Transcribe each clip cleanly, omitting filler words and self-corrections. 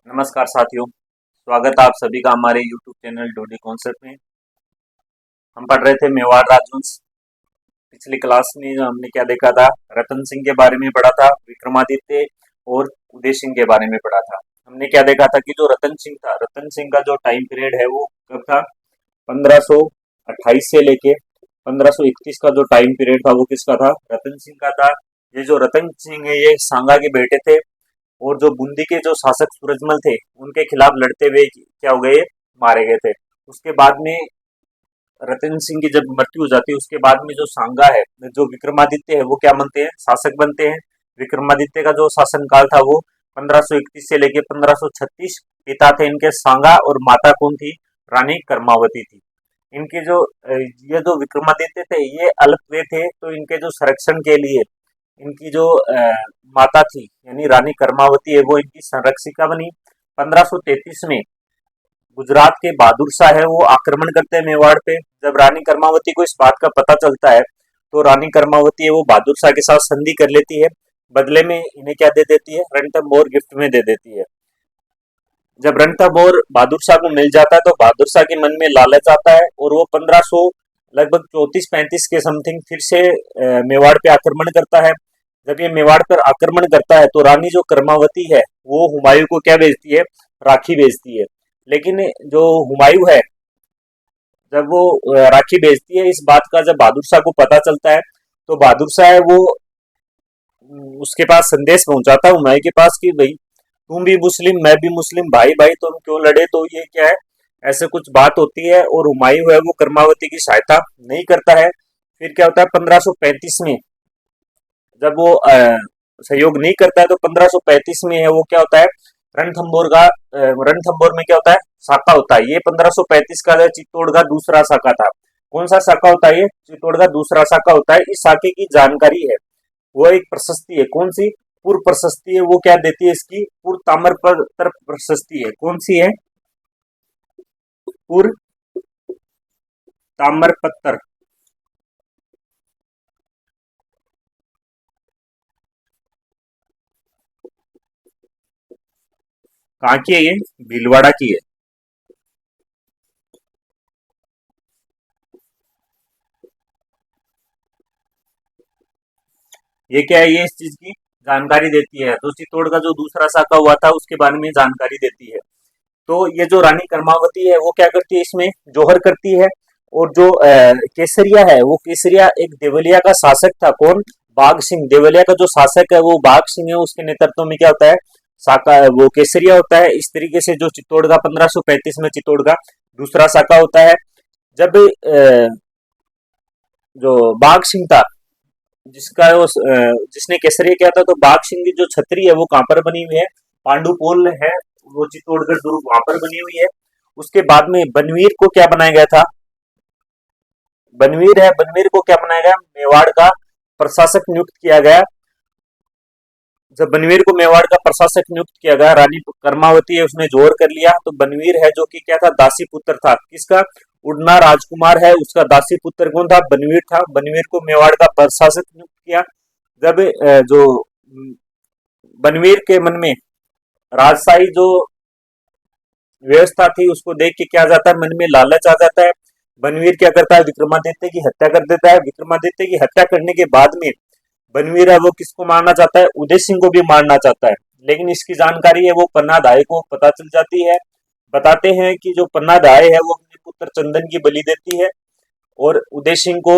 नमस्कार साथियों, स्वागत है आप सभी का हमारे YouTube चैनल डोडी कॉन्सेप्ट में। हम पढ़ रहे थे मेवाड़ राजवंश। पिछली क्लास में हमने क्या देखा था, रतन सिंह के बारे में पढ़ा था, विक्रमादित्य और उदय सिंह के बारे में पढ़ा था। हमने क्या देखा था कि जो रतन सिंह था, रतन सिंह का जो टाइम पीरियड है वो कब था, 1528 से लेके 1531 का जो टाइम पीरियड था वो किसका था, रतन सिंह का था। ये जो रतन सिंह है ये सांगा के बेटे थे और जो बूंदी के जो शासक सूरजमल थे उनके खिलाफ लड़ते हुए क्या हो गए, मारे गए थे। उसके बाद में रतन सिंह की जब मृत्यु हो जाती है उसके बाद में जो सांगा है, जो विक्रमादित्य है वो क्या बनते हैं, शासक बनते हैं। विक्रमादित्य का जो शासनकाल था वो 1531 से लेके 1536। पिता थे इनके सांगा और माता कौन थी, रानी कर्मावती थी। इनके जो ये जो विक्रमादित्य थे ये अल्पवयी थे, तो इनके जो संरक्षण के लिए इनकी जो माता थी यानी रानी कर्मावती है वो इनकी संरक्षिका बनी। 1533 में गुजरात के बहादुर शाह है वो आक्रमण करते हैं मेवाड़ पे। जब रानी कर्मावती को इस बात का पता चलता है तो रानी कर्मावती है वो बहादुर शाह के साथ संधि कर लेती है। बदले में इन्हें क्या दे देती है, रणथंभौर गिफ्ट में दे देती है। जब रणथंभौर बहादुर शाह को मिल जाता है तो बहादुर शाह के मन में लालच आता है और वो 1500 लगभग 34-35 के समथिंग फिर से मेवाड़ पे आक्रमण करता है। जब ये मेवाड़ पर आक्रमण करता है तो रानी जो कर्मावती है वो हुमायूं को क्या भेजती है, राखी भेजती है। लेकिन जो हुमायूं है जब वो राखी भेजती है, इस बात का जब बहादुर शाह को पता चलता है तो बहादुर शाह है वो उसके पास संदेश पहुंचाता है हुमायूं के पास कि भाई तुम भी मुस्लिम मैं भी मुस्लिम, भाई भाई तुम क्यों लड़े, तो ये क्या है, ऐसे कुछ बात होती है। और हुमायूं है वो कर्मावती की सहायता नहीं करता है। फिर क्या होता है 1535 में जब वो सहयोग नहीं करता है तो 1535 में है वो क्या होता है, रणथंभौर का रणथंभौर में क्या होता है, शाखा होता है। ये 1535 का चित्तौड़ का दूसरा शाखा था। कौन सा शाखा होता है, ये चित्तौड़ का दूसरा शाखा होता है। इस शाखे की जानकारी है वो एक प्रशस्ति है, कौन सी, पूर्व प्रशस्ति है। वो क्या देती है, इसकी पूर्व ताम्रपत्र प्रशस्ति है। कौन सी है, पूर्व ताम्रपत्र। कहाँ की है, ये भीलवाड़ा की है। ये क्या है, ये इस चीज की जानकारी देती है। तो चित्तौड़ का जो दूसरा शाखा हुआ था उसके बारे में जानकारी देती है। तो ये जो रानी कर्मावती है वो क्या करती है, इसमें जोहर करती है। और जो केसरिया है वो केसरिया एक देवलिया का शासक था। कौन, बाघ सिंह। देवलिया का जो शासक है वो बाघ सिंह है, उसके नेतृत्व में क्या होता है, शाखा वो केसरिया होता है। इस तरीके से जो चित्तौड़ का 1535 में चित्तौड़ का दूसरा शाखा होता है। जब जो बाघ सिंह था जिसका वो जिसने केसरिया किया था, तो बाघ सिंह की जो छतरी है वो कहाँ पर बनी हुई है, पांडुपोल है वो चित्तौड़गढ़ दुर्ग वहां पर बनी हुई है। उसके बाद में बनवीर को क्या बनाया गया था, बनवीर है, बनवीर को क्या बनाया गया, मेवाड़ का प्रशासक नियुक्त किया गया। जब बनवीर को मेवाड़ का प्रशासक नियुक्त किया गया, रानी कर्मावती है उसने जोर कर लिया, तो बनवीर है जो कि क्या था, दासी पुत्र था। किसका, उड़ना राजकुमार है उसका दासी पुत्र कौन था, बनवीर था। बनवीर को मेवाड़ का प्रशासक नियुक्त किया। जब जो बनवीर के मन में राजशाही जो व्यवस्था थी उसको देख के क्या आ जाता है, मन में लालच आ जाता है। बनवीर क्या करता है, विक्रमादित्य की हत्या कर देता है। विक्रमादित्य की हत्या करने के बाद में बनवीर है वो किसको मारना चाहता है, उदय सिंह को भी मारना चाहता है। लेकिन इसकी जानकारी है वो पन्ना दाई को पता चल जाती है। बताते हैं कि जो पन्ना दाई है वो अपने पुत्र चंदन की बलि देती है और उदय सिंह को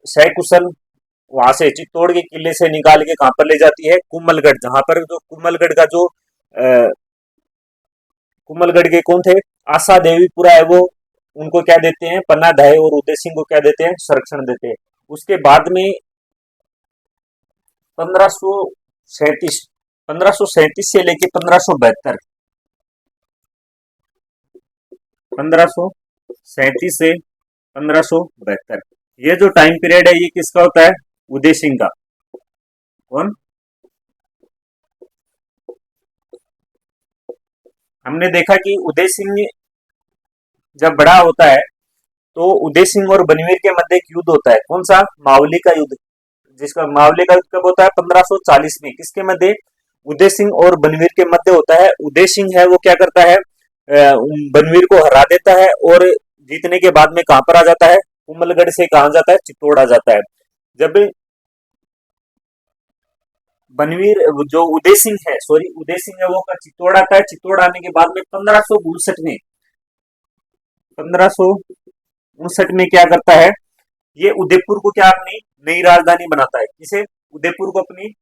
सकुशल वहां से चित्तौड़ के किले से निकाल के कहां पर ले जाती है, कुमलगढ़। जहां पर जो कुमलगढ़ का जो कुमलगढ़ के कौन थे, आशा देवीपुरा है वो, उनको क्या देते हैं, पन्ना धाय और उदय सिंह को क्या देते हैं, संरक्षण देते हैं। उसके बाद में 1537 1537 से लेके 1572, 1537 से 1572 ये जो टाइम पीरियड है ये किसका होता है, उदय सिंह का। कौन, हमने देखा कि उदय सिंह जब बड़ा होता है तो उदय सिंह और बनवीर के मध्य एक युद्ध होता है। कौन सा, मावली का युद्ध। जिसका मावली का युद्ध कब होता है, 1540 में। किसके मध्य, उदय सिंह और बनवीर के मध्य होता है। उदय सिंह है वो क्या करता है, बनवीर को हरा देता है और जीतने के बाद में कहां पर आ जाता है, कुंभलगढ़ से कहां जाता है, चित्तौड़ आ जाता है। जब बनवीर जो उदय सिंह है, सॉरी उदय सिंह है वो चित्तौड़ आता है। चित्तौड़ आने के बाद में 1559 में क्या करता है, ये उदयपुर को क्या अपनी नई राजधानी बनाता है। किसे, उदयपुर को अपनी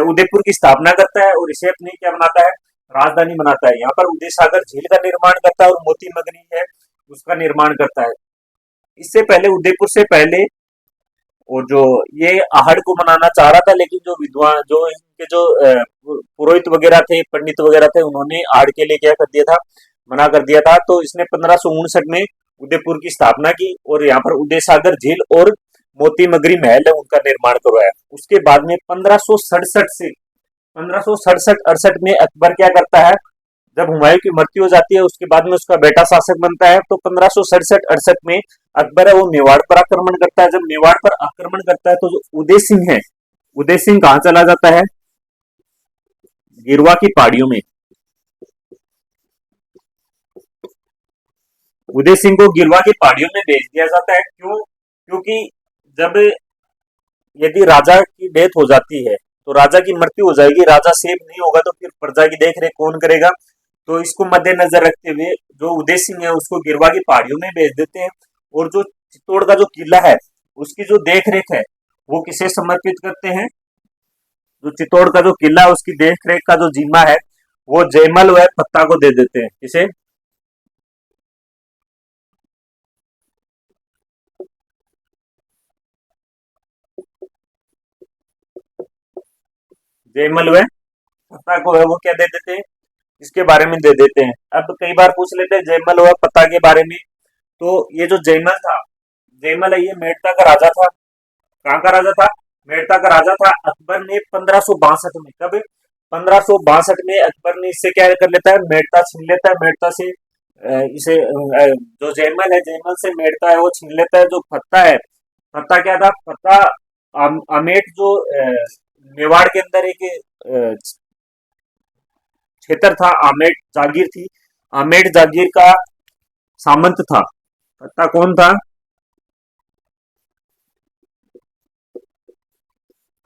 उदयपुर की स्थापना करता है और इसे अपनी क्या बनाता है, राजधानी बनाता है। यहाँ पर उदय सागर झील का निर्माण करता है और मोती मगनी है उसका निर्माण करता है। इससे पहले उदयपुर से पहले, और जो ये आहड़ को मनाना चाह रहा था, लेकिन जो विद्वान जो इनके जो पुरोहित वगैरह थे, पंडित वगैरह थे, उन्होंने आहड़ के लिए क्या कर दिया था, मना कर दिया था। तो इसने 1559 में उदयपुर की स्थापना की और यहाँ पर उदय सागर झील और मोती मगरी महल है उनका निर्माण करवाया। उसके बाद में 1567 में अकबर क्या करता है, जब हुमायूं की मृत्यु हो जाती है उसके बाद में उसका बेटा शासक बनता है। तो 1567-68 में अकबर है वो मेवाड़ पर आक्रमण करता है। जब मेवाड़ पर आक्रमण करता है तो जो उदय सिंह है, उदय सिंह कहां चला जाता है, गिरवा की पहाड़ियों में। उदय सिंह को गिरवा की पहाड़ियों में भेज दिया जाता है। क्यों, क्योंकि जब यदि राजा की डेथ हो जाती है तो राजा की मृत्यु हो जाएगी, राजा सेफ नहीं होगा तो फिर प्रजा की देख रेख कौन करेगा। तो इसको मद्देनजर रखते हुए जो उदय सिंह है उसको गिरवा की पहाड़ियों में भेज देते हैं और जो चित्तौड़ का जो किला है उसकी जो देख रेख है वो किसे समर्पित करते हैं, जो चित्तौड़ का जो किला है उसकी देख रेख का जो जिम्मा है वो जयमल व पत्ता को दे देते हैं। किसे, जयमल व पत्ता को है वो क्या दे देते हैं, इसके बारे में दे देते हैं। अब कई बार पूछ लेते हैं जयमल व पत्ता के बारे में। तो ये जो जयमल था, जयमल है ये मेड़ता का राजा था। कहाँ का राजा था, मेड़ता का राजा था। अकबर ने 1562 में, कब, 1562 में अकबर ने इससे क्या कर लेता है, मेड़ता छीन लेता है। मेड़ता से इसे जो जयमल है, जयमल से मेड़ता है वो छीन लेता है। जो पत्ता है, पत्ता क्या था, पत्ता अमेठ जो मेवाड़ के अंदर एक क्षेत्र था, आमेर जागीर थी, आमेर जागीर का सामंत था। पत्ता कौन था,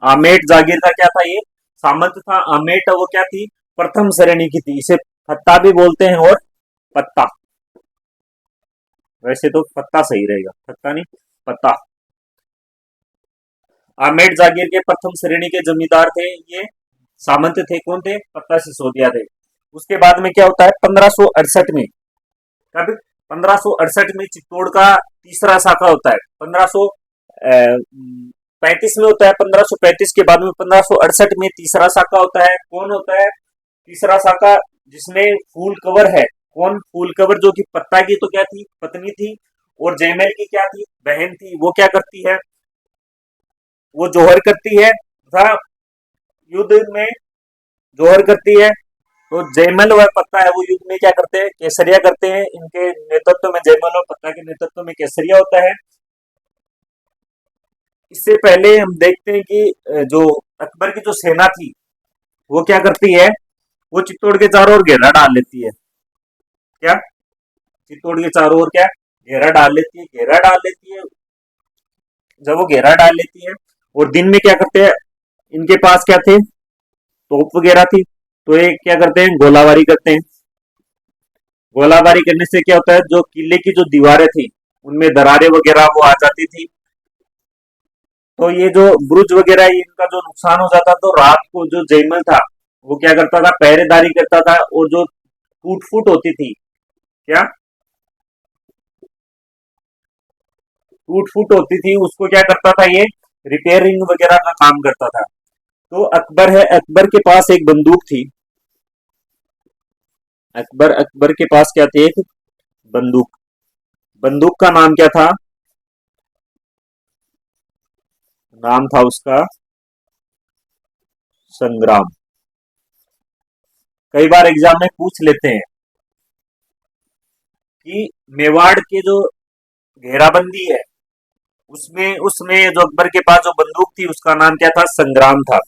आमेट जागीर का क्या था, ये सामंत था। आमेट वो क्या थी, प्रथम श्रेणी की थी। इसे पत्ता भी बोलते हैं और पत्ता, वैसे तो पत्ता सही रहेगा, पत्ता नहीं, पत्ता। आमेट जागीर के प्रथम श्रेणी के जमींदार थे ये, सामंत थे, कौन थे, पत्ता सिसोदिया थे। उसके बाद में क्या होता है, 1568 में, कब, 1568 में चित्तौड़ का तीसरा शाखा होता है। 1535 में होता है। 1535 के बाद में 1568 में तीसरा शाखा होता है। कौन होता है तीसरा शाखा, जिसमें फूल कवर है। कौन, फूल कवर, जो कि पत्ता की तो क्या थी, पत्नी थी, और जयमल की क्या थी, बहन थी। वो क्या करती है, वो जोहर करती है तथा युद्ध में जोहर करती है। तो जयमल और पत्ता है वो युद्ध में क्या करते हैं, केसरिया करते हैं। इनके नेतृत्व में, जयमल और पत्ता के नेतृत्व में केसरिया होता है। इससे पहले हम देखते हैं कि जो अकबर की जो सेना थी वो क्या करती है, वो चित्तौड़ के चारों ओर घेरा डाल लेती है। क्या, चित्तौड़ के चारों ओर क्या, घेरा डाल लेती है, घेरा डाल लेती है। जब वो घेरा डाल लेती है और दिन में क्या करते हैं, इनके पास क्या थे, तोप वगैरह थी, तो ये क्या करते हैं, गोलाबारी करते हैं। गोलाबारी करने से क्या होता है, जो किले की जो दीवारें थी उनमें दरारें वगैरह वो आ जाती थी। तो ये जो बुरुज वगैरह इनका जो नुकसान हो जाता, तो रात को जो जयमल था वो क्या करता था, पहरेदारी करता था। और जो टूट फूट होती थी, क्या टूट फूट होती थी, उसको क्या करता था, ये रिपेयरिंग वगैरह का काम करता था। तो अकबर है, अकबर के पास एक बंदूक थी। अकबर के पास क्या थी, एक बंदूक। बंदूक का नाम क्या था, नाम था उसका संग्राम। कई बार एग्जाम में पूछ लेते हैं कि मेवाड़ के जो घेराबंदी है उसमें उसमें जो अकबर के पास जो बंदूक थी उसका नाम क्या था, संग्राम था।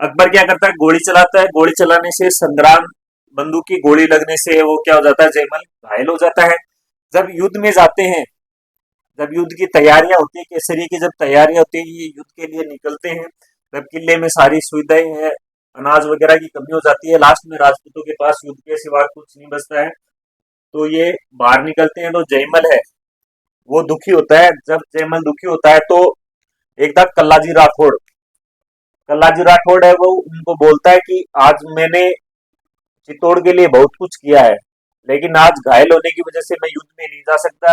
अकबर क्या करता है, गोली चलाता है। गोली चलाने से संग्राम, बंदूक की गोली लगने से वो क्या हो जाता है, जयमल घायल हो जाता है। जब युद्ध में जाते हैं, जब युद्ध की तैयारियां होती है, केसरी की जब तैयारियां होती है, ये युद्ध के लिए निकलते हैं, जब किले में सारी सुविधाएं हैं, अनाज वगैरह की कमी हो जाती है, लास्ट में राजपूतों के पास युद्ध के सिवा कुछ नहीं बचता है, तो ये बाहर निकलते हैं। तो जयमल है वो दुखी होता है। जब जयमल दुखी होता है तो एक था कल्लाजी राठौड़, कल्लाजी राठौड़ है वो उनको बोलता है कि आज मैंने चित्तौड़ के लिए बहुत कुछ किया है, लेकिन आज घायल होने की वजह से मैं युद्ध में नहीं जा सकता।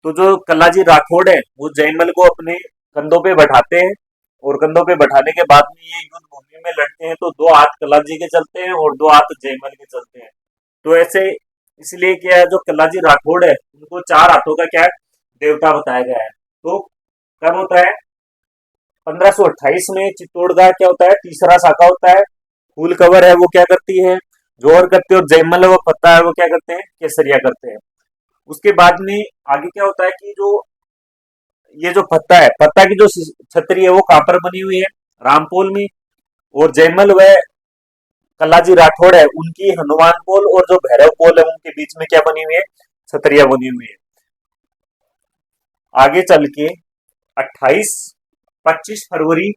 तो जो कल्लाजी राठौड़ है वो जयमल को अपने कंधों पे बैठाते हैं, और कंधों पे बैठाने के बाद में ये युद्ध भूमि में लड़ते हैं, तो दो हाथ कल्लाजी के चलते हैं और दो हाथ जयमल के चलते हैं। तो ऐसे इसलिए क्या है, जो कल्लाजी राठौड़ है उनको चार हाथों का क्या है, देवता बताया गया है। तो कब होता है, 1528 में चित्तौड़ का क्या होता है, तीसरा शाखा होता है। फूल कवर है वो क्या करती है, जोहर करती है, और जयमल है वो पत्ता है वो क्या करते हैं, केसरिया करते हैं। उसके बाद में आगे क्या होता है कि जो ये जो पत्ता है, पत्ता की जो छतरी है वो कहां पर बनी हुई है, रामपोल में। और जयमल व कल्लाजी राठौड़ है उनकी हनुमान पोल और जो भैरव पोल है उनके बीच में क्या बनी हुई है, छतरिया बनी हुई है। आगे चल के 28 25 फरवरी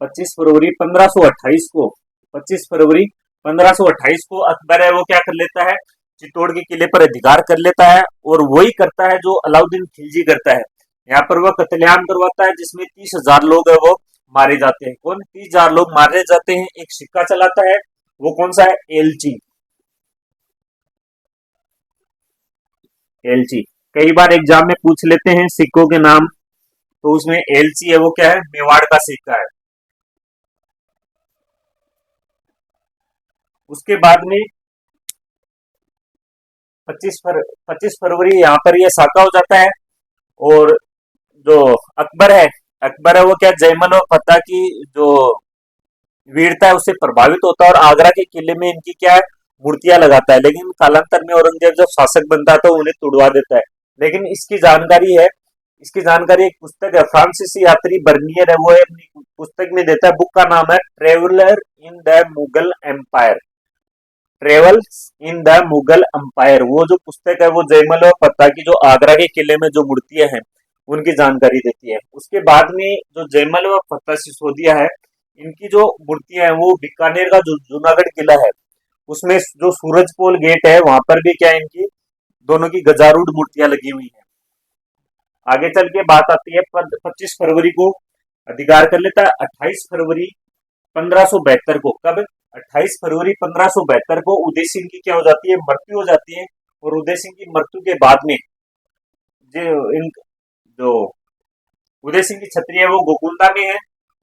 1528 को, 25 फरवरी 1528 को अकबर है वो क्या कर लेता है, चित्तौड़ के किले पर अधिकार कर लेता है। और वही करता है जो अलाउद्दीन खिलजी करता है। यहाँ पर वह कत्लेआम करवाता है जिसमें 30,000 लोग है वो मारे जाते हैं। कौन, 30,000 लोग मारे जाते हैं। एक सिक्का चलाता है, वो कौन सा है, एलची, एलची। कई बार एग्जाम में पूछ लेते हैं सिक्कों के नाम, तो उसमें एलची है वो क्या है, मेवाड़ का सिक्का है। उसके बाद में 25 फरवरी यहाँ पर यह साका हो जाता है। और जो अकबर है, अकबर है वो क्या, जयमल और फतेह की जो वीरता है उससे प्रभावित होता है, और आगरा के किले में इनकी क्या है, मूर्तियां लगाता है। लेकिन कालांतर में औरंगजेब जब शासक बनता है तो उन्हें तुड़वा देता है। लेकिन इसकी जानकारी है, इसकी जानकारी एक पुस्तक है, फ्रांसीसी यात्री बर्नियर है वो अपनी पुस्तक में देता है। बुक का नाम है traveller in the Mughal empire, travels in the Mughal empire. वो जो पुस्तक है वो जयमल और फतेह की जो आगरा के किले में जो मूर्तियां हैं उनकी जानकारी देती है। उसके बाद में जो जयमल और फतेह सिसोदिया है, इनकी जो मूर्तियां हैं वो बीकानेर का जो जूनागढ़ किला है उसमें जो सूरजपोल गेट है वहां पर भी क्या है, इनकी दोनों की गजारूढ़ मूर्तियां लगी हुई है। आगे चल के बात आती है 25 फरवरी को अधिकार कर लेता है। 28 फरवरी 1572 को, कब, 28 फरवरी 1572 को उदय सिंह की क्या हो जाती है, मृत्यु हो जाती है। और उदय सिंह की मृत्यु के बाद में जो इन जो उदय सिंह की छतरी है वो गोकुलता में है।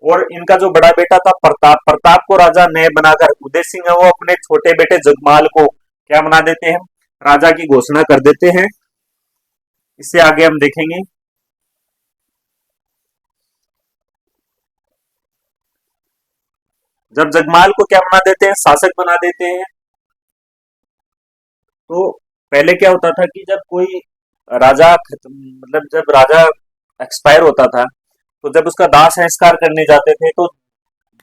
और इनका जो बड़ा बेटा था प्रताप, प्रताप को राजा नए बनाकर उदय सिंह है वो अपने छोटे बेटे जगमाल को क्या बना देते हैं, राजा की घोषणा कर देते हैं। इससे आगे हम देखेंगे। जब जगमाल को क्या बना देते हैं, शासक बना देते हैं, तो पहले क्या होता था कि जब कोई राजा मतलब जब राजा एक्सपायर होता था, तो जब उसका दाह संस्कार करने जाते थे, तो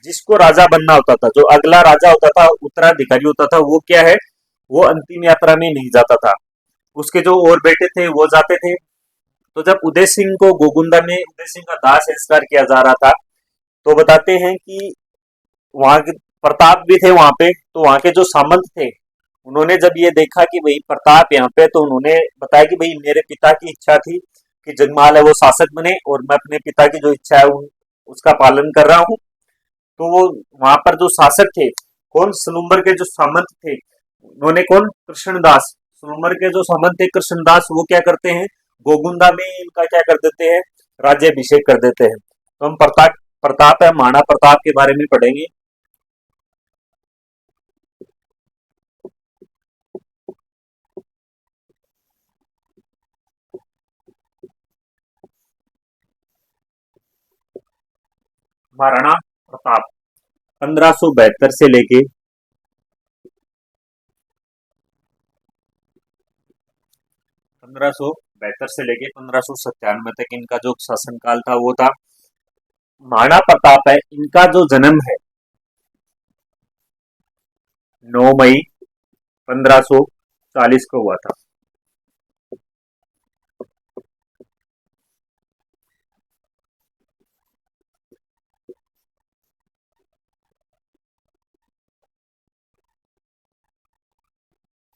जिसको राजा बनना होता था, जो अगला राजा होता था, उत्तराधिकारी होता था, वो क्या है, वो अंतिम यात्रा में नहीं जाता था। उसके जो और बेटे थे वो जाते थे। तो जब उदय सिंह को गोकुंदा में उदय सिंह का दाह संस्कार किया जा रहा था, तो बताते हैं कि वहां के प्रताप भी थे वहां पे, तो वहां के जो सामंत थे उन्होंने जब ये देखा कि भाई प्रताप यहाँ पे, तो उन्होंने बताया कि भाई मेरे पिता की इच्छा थी कि जगमाल है वो शासक बने, और मैं अपने पिता की जो इच्छा है उसका पालन कर रहा हूँ। तो वो वहां पर जो शासक थे, कौन, सलूम्बर के जो सामंत थे, उन्होंने कौन, कृष्णदास, सलूम्बर के जो सामंत थे कृष्णदास, वो क्या करते हैं, गोगुंदा में इनका क्या कर देते हैं, राज्यभिषेक कर देते हैं। तो हम प्रताप प्रताप है महाराणा प्रताप के बारे में पढ़ेंगे। महाराणा प्रताप 1572 से लेके 1500 72 से लेके 1597 तक इनका जो शासनकाल था वो था। महाराणा प्रताप है, इनका जो जन्म है 9 मई 1540 को हुआ था।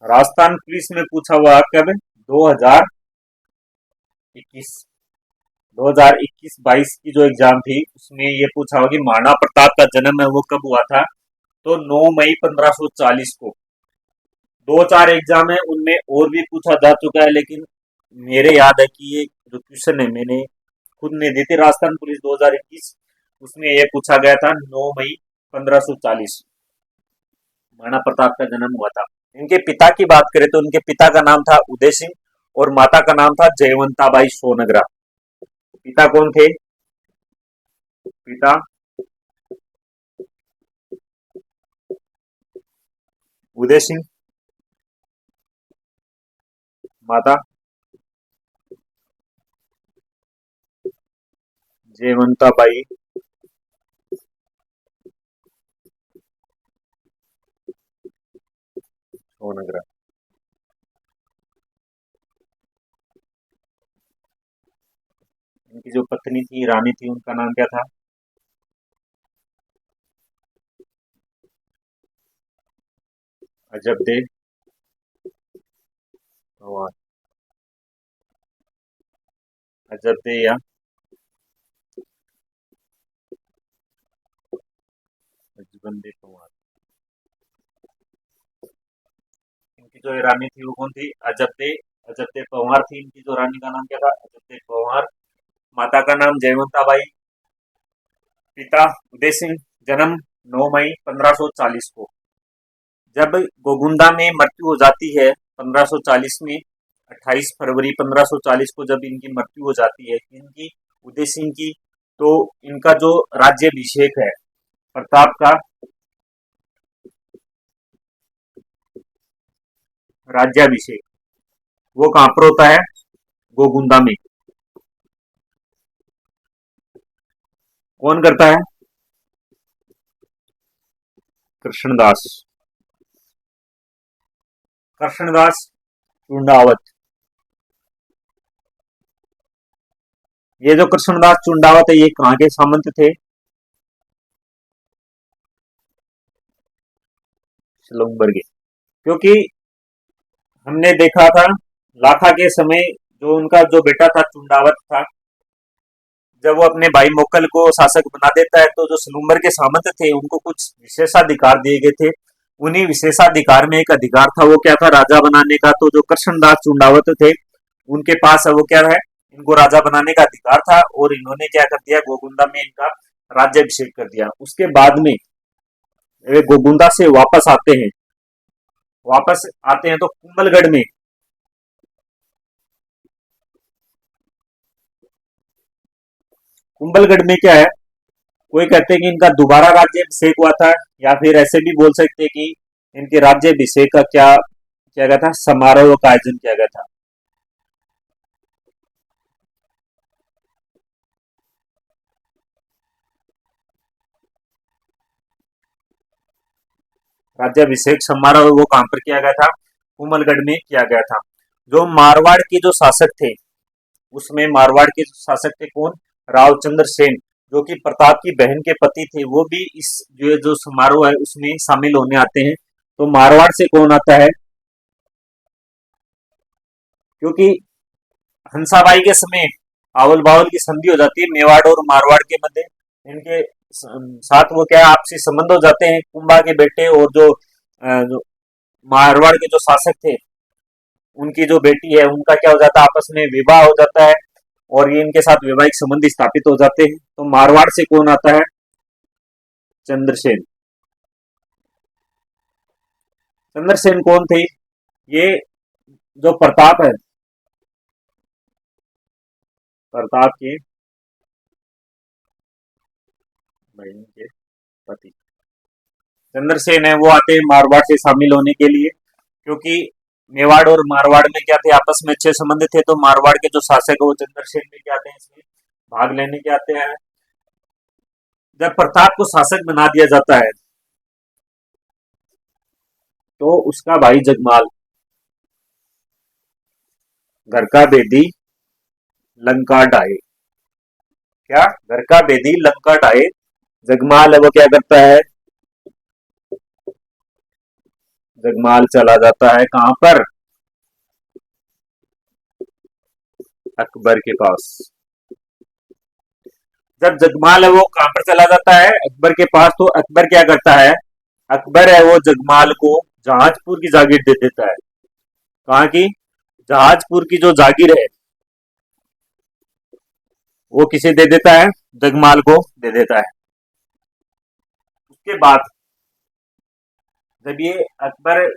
राजस्थान पुलिस में पूछा हुआ कब? 2021 2021-22 की जो एग्जाम थी उसमें ये पूछा हुआ कि महाराणा प्रताप का जन्म है वो कब हुआ था, तो 9 मई 1540 को। दो चार एग्जाम है उनमें और भी पूछा जा चुका है, लेकिन मेरे याद है कि ये जो क्वेश्चन है मैंने खुद ने दी थी राजस्थान पुलिस 2021, उसमें ये पूछा गया था 9 मई 1540 महाराणा प्रताप का जन्म हुआ था। इनके पिता की बात करें तो इनके पिता का नाम था उदय सिंह और माता का नाम था जयवंताबाई सोनगरा। पिता कौन थे? पिता उदय सिंह, माता जयवंताबाई सोनगरा। इनकी जो पत्नी थी रानी थी उनका नाम क्या था? अजबदे पवार। अजबदे या अजबंदे पवार। इनकी जो रानी थी वो कौन थी? अजबदे अजबदे पवार थी इनकी जो रानी का नाम क्या था? अजबदे पवार। माता का नाम जयवंताबाई, पिता उदय सिंह, जन्म 9 मई 1540 को। जब गोगुंदा में मृत्यु हो जाती है 1540 में, 28 फरवरी 1540 को जब इनकी मृत्यु हो जाती है इनकी, उदय सिंह की, तो इनका जो राज्याभिषेक है प्रताप का, राज्याभिषेक वो कहां पर होता है? गोगुंदा में। कौन करता है? कृष्णदास, कृष्णदास चुंडावत। ये जो कृष्णदास चुंडावत है ये कहाँ के सामंत थे? सलूम्बर के। क्योंकि हमने देखा था लाखा के समय जो उनका जो बेटा था चुंडावत था, जब वो अपने भाई मोकल को शासक बना देता है तो जो सलूम्बर के सामंत थे उनको कुछ विशेषाधिकार दिए गए थे। उन्हीं विशेषाधिकार में एक अधिकार था वो क्या था? राजा बनाने का। तो जो कृष्णदास चुंडावत थे उनके पास वो क्या है? इनको राजा बनाने का अधिकार था और इन्होंने क्या कर दिया? गोगुंदा में इनका राज्याभिषेक कर दिया। उसके बाद में वे गोगुंदा से वापस आते हैं तो कुंभलगढ़ में, कुंभलगढ़ में क्या है, कोई कहते हैं कि इनका दोबारा राज्याभिषेक हुआ था, या फिर ऐसे भी बोल सकते हैं कि इनके राज्याभिषेक का क्या किया गया था? समारोह का आयोजन किया गया था। राज्याभिषेक समारोह वो कहां पर किया गया था? कुंभलगढ़ में किया गया था। जो मारवाड़ के जो शासक थे उसमें मारवाड़ के शासक थे कौन? रावचंद्र सेन, जो कि प्रताप की बहन के पति थे, वो भी इस जो समारोह है उसमें शामिल होने आते हैं। तो मारवाड़ से कौन आता है? क्योंकि हंसाबाई के समय आवल बावल की संधि हो जाती है मेवाड़ और मारवाड़ के मध्य। इनके साथ वो क्या आपसी संबंध हो जाते हैं। कुंभा के बेटे और जो मारवाड़ के जो शासक थे उनकी जो बेटी है उनका क्या हो जाता है? आपस में विवाह हो जाता है और ये इनके साथ वैवाहिक संबंध स्थापित हो जाते हैं। तो मारवाड़ से कौन आता है? चंद्रसेन। चंद्रसेन कौन थे? ये जो प्रताप है, प्रताप के बहन के पति चंद्रसेन है वो आते हैं मारवाड़ से शामिल होने के लिए। क्योंकि मेवाड़ और मारवाड़ में क्या थे, आपस में अच्छे संबंध थे, तो मारवाड़ के जो शासक है वो चंद्रसेन में क्या आते हैं, इसमें भाग लेने के आते हैं। जब प्रताप को शासक बना दिया जाता है तो उसका भाई जगमाल, घर का बेदी लंका ढाए, क्या घर का बेदी लंका ढाए, जगमाल है वो क्या करता है, जगमाल चला जाता है कहां पर, अकबर के पास। जब जगमाल है वो कहां पर चला जाता है, अकबर के पास, तो अकबर क्या करता है, अकबर है वो जगमाल को जहाजपुर की जागीर दे देता है। कहाँ की, जहाजपुर की जो जागीर है वो किसे दे देता है, जगमाल को दे देता है। उसके बाद जब ये अकबर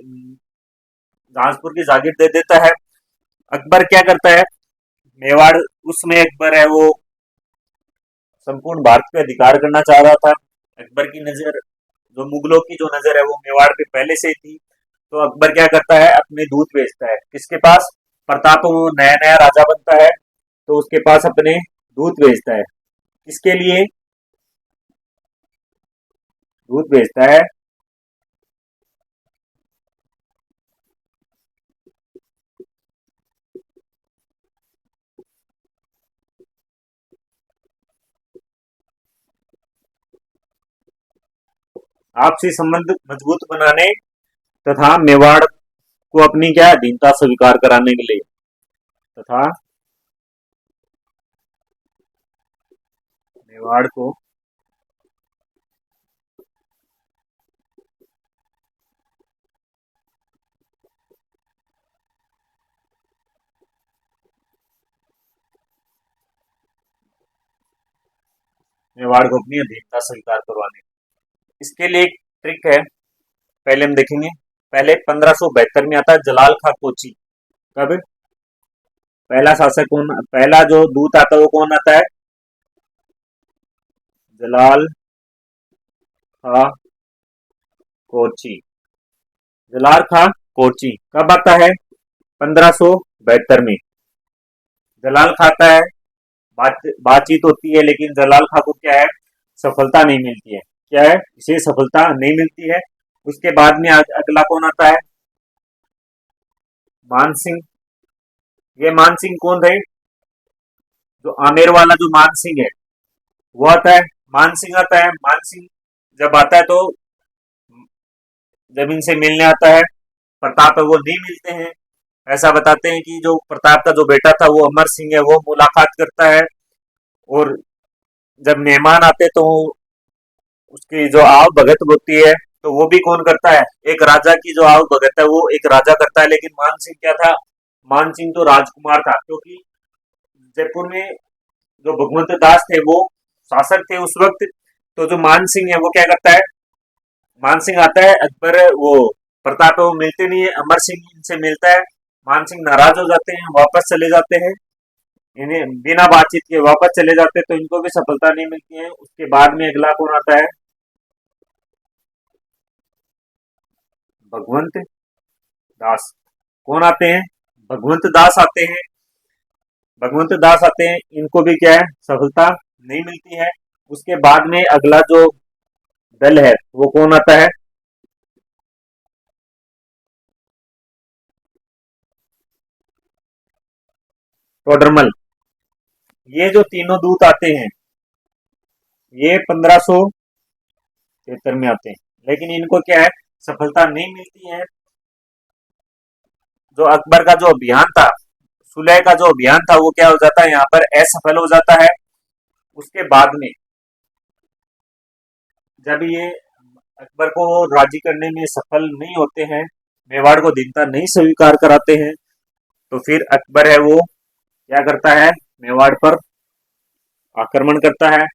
जहाजपुर की जागीर दे देता है, अकबर क्या करता है, मेवाड़, उसमें अकबर है वो संपूर्ण भारत पे अधिकार करना चाह रहा था। अकबर की नजर, जो मुगलों की जो नजर है वो मेवाड़ पे पहले से ही थी। तो अकबर क्या करता है, अपने दूत भेजता है किसके पास, प्रताप वो नया नया राजा बनता है तो उसके पास अपने दूत भेजता है। किसके लिए, दूत भेजता है, आपसी संबंध मजबूत बनाने तथा मेवाड़ को अपनी क्या अधीनता स्वीकार कराने के लिए, तथा मेवाड़ को मेवाड़ को अपनी अधीनता स्वीकार करवाने। इसके लिए एक ट्रिक है, पहले हम देखेंगे। पहले 1572 में आता है जलाल खा कोची। कब, पहला शासक कौन, पहला जो दूत आता है वो कौन आता है, जलाल खा कोची। जलाल खा कोची कब आता है, 1572 में। जलाल खाता है, बातचीत होती है, लेकिन जलाल खा को क्या है, सफलता नहीं मिलती है। क्या है, इसे सफलता नहीं मिलती है। उसके बाद में अगला कौन आता है, मान सिंह। ये मान सिंह कौन थे, जो आमेर वाला जो मान सिंह है वो आता है, मान सिंह आता है। मान सिंह जब आता है तो जब इनसे मिलने आता है, प्रताप है वो नहीं मिलते हैं। ऐसा बताते हैं कि जो प्रताप का जो बेटा था वो अमर सिंह है वो मुलाकात करता है। और जब मेहमान आते तो उसकी जो आव भगत होती है तो वो भी कौन करता है, एक राजा की जो आव भगत है वो एक राजा करता है। लेकिन मान सिंह क्या था, मान सिंह तो राजकुमार था, क्योंकि जयपुर में जो भगवंत दास थे वो शासक थे उस वक्त। तो जो मान सिंह है वो क्या करता है, मान सिंह आता है, अकबर वो प्रताप है वो मिलते नहीं है, अमर सिंह इनसे मिलता है। मान सिंह नाराज हो जाते हैं, वापस चले जाते हैं, इन्हें बिना बातचीत के वापस चले जाते हैं, तो इनको भी सफलता नहीं मिलती है। उसके बाद में अगला कौन आता है, भगवंत दास। कौन आते हैं, भगवंत दास आते हैं, भगवंत दास आते हैं, इनको भी क्या है, सफलता नहीं मिलती है। उसके बाद में अगला जो दल है वो कौन आता है, टोडरमल। ये जो तीनों दूत आते हैं ये 1573 में आते हैं, लेकिन इनको क्या है, सफलता नहीं मिलती है। जो अकबर का जो अभियान था, सुलह का जो अभियान था वो क्या हो जाता है, यहाँ पर असफल हो जाता है। उसके बाद में जब ये अकबर को राजी करने में सफल नहीं होते हैं, मेवाड़ को दीनता नहीं स्वीकार कराते हैं, तो फिर अकबर है वो क्या करता है, मेवाड़ पर आक्रमण करता है।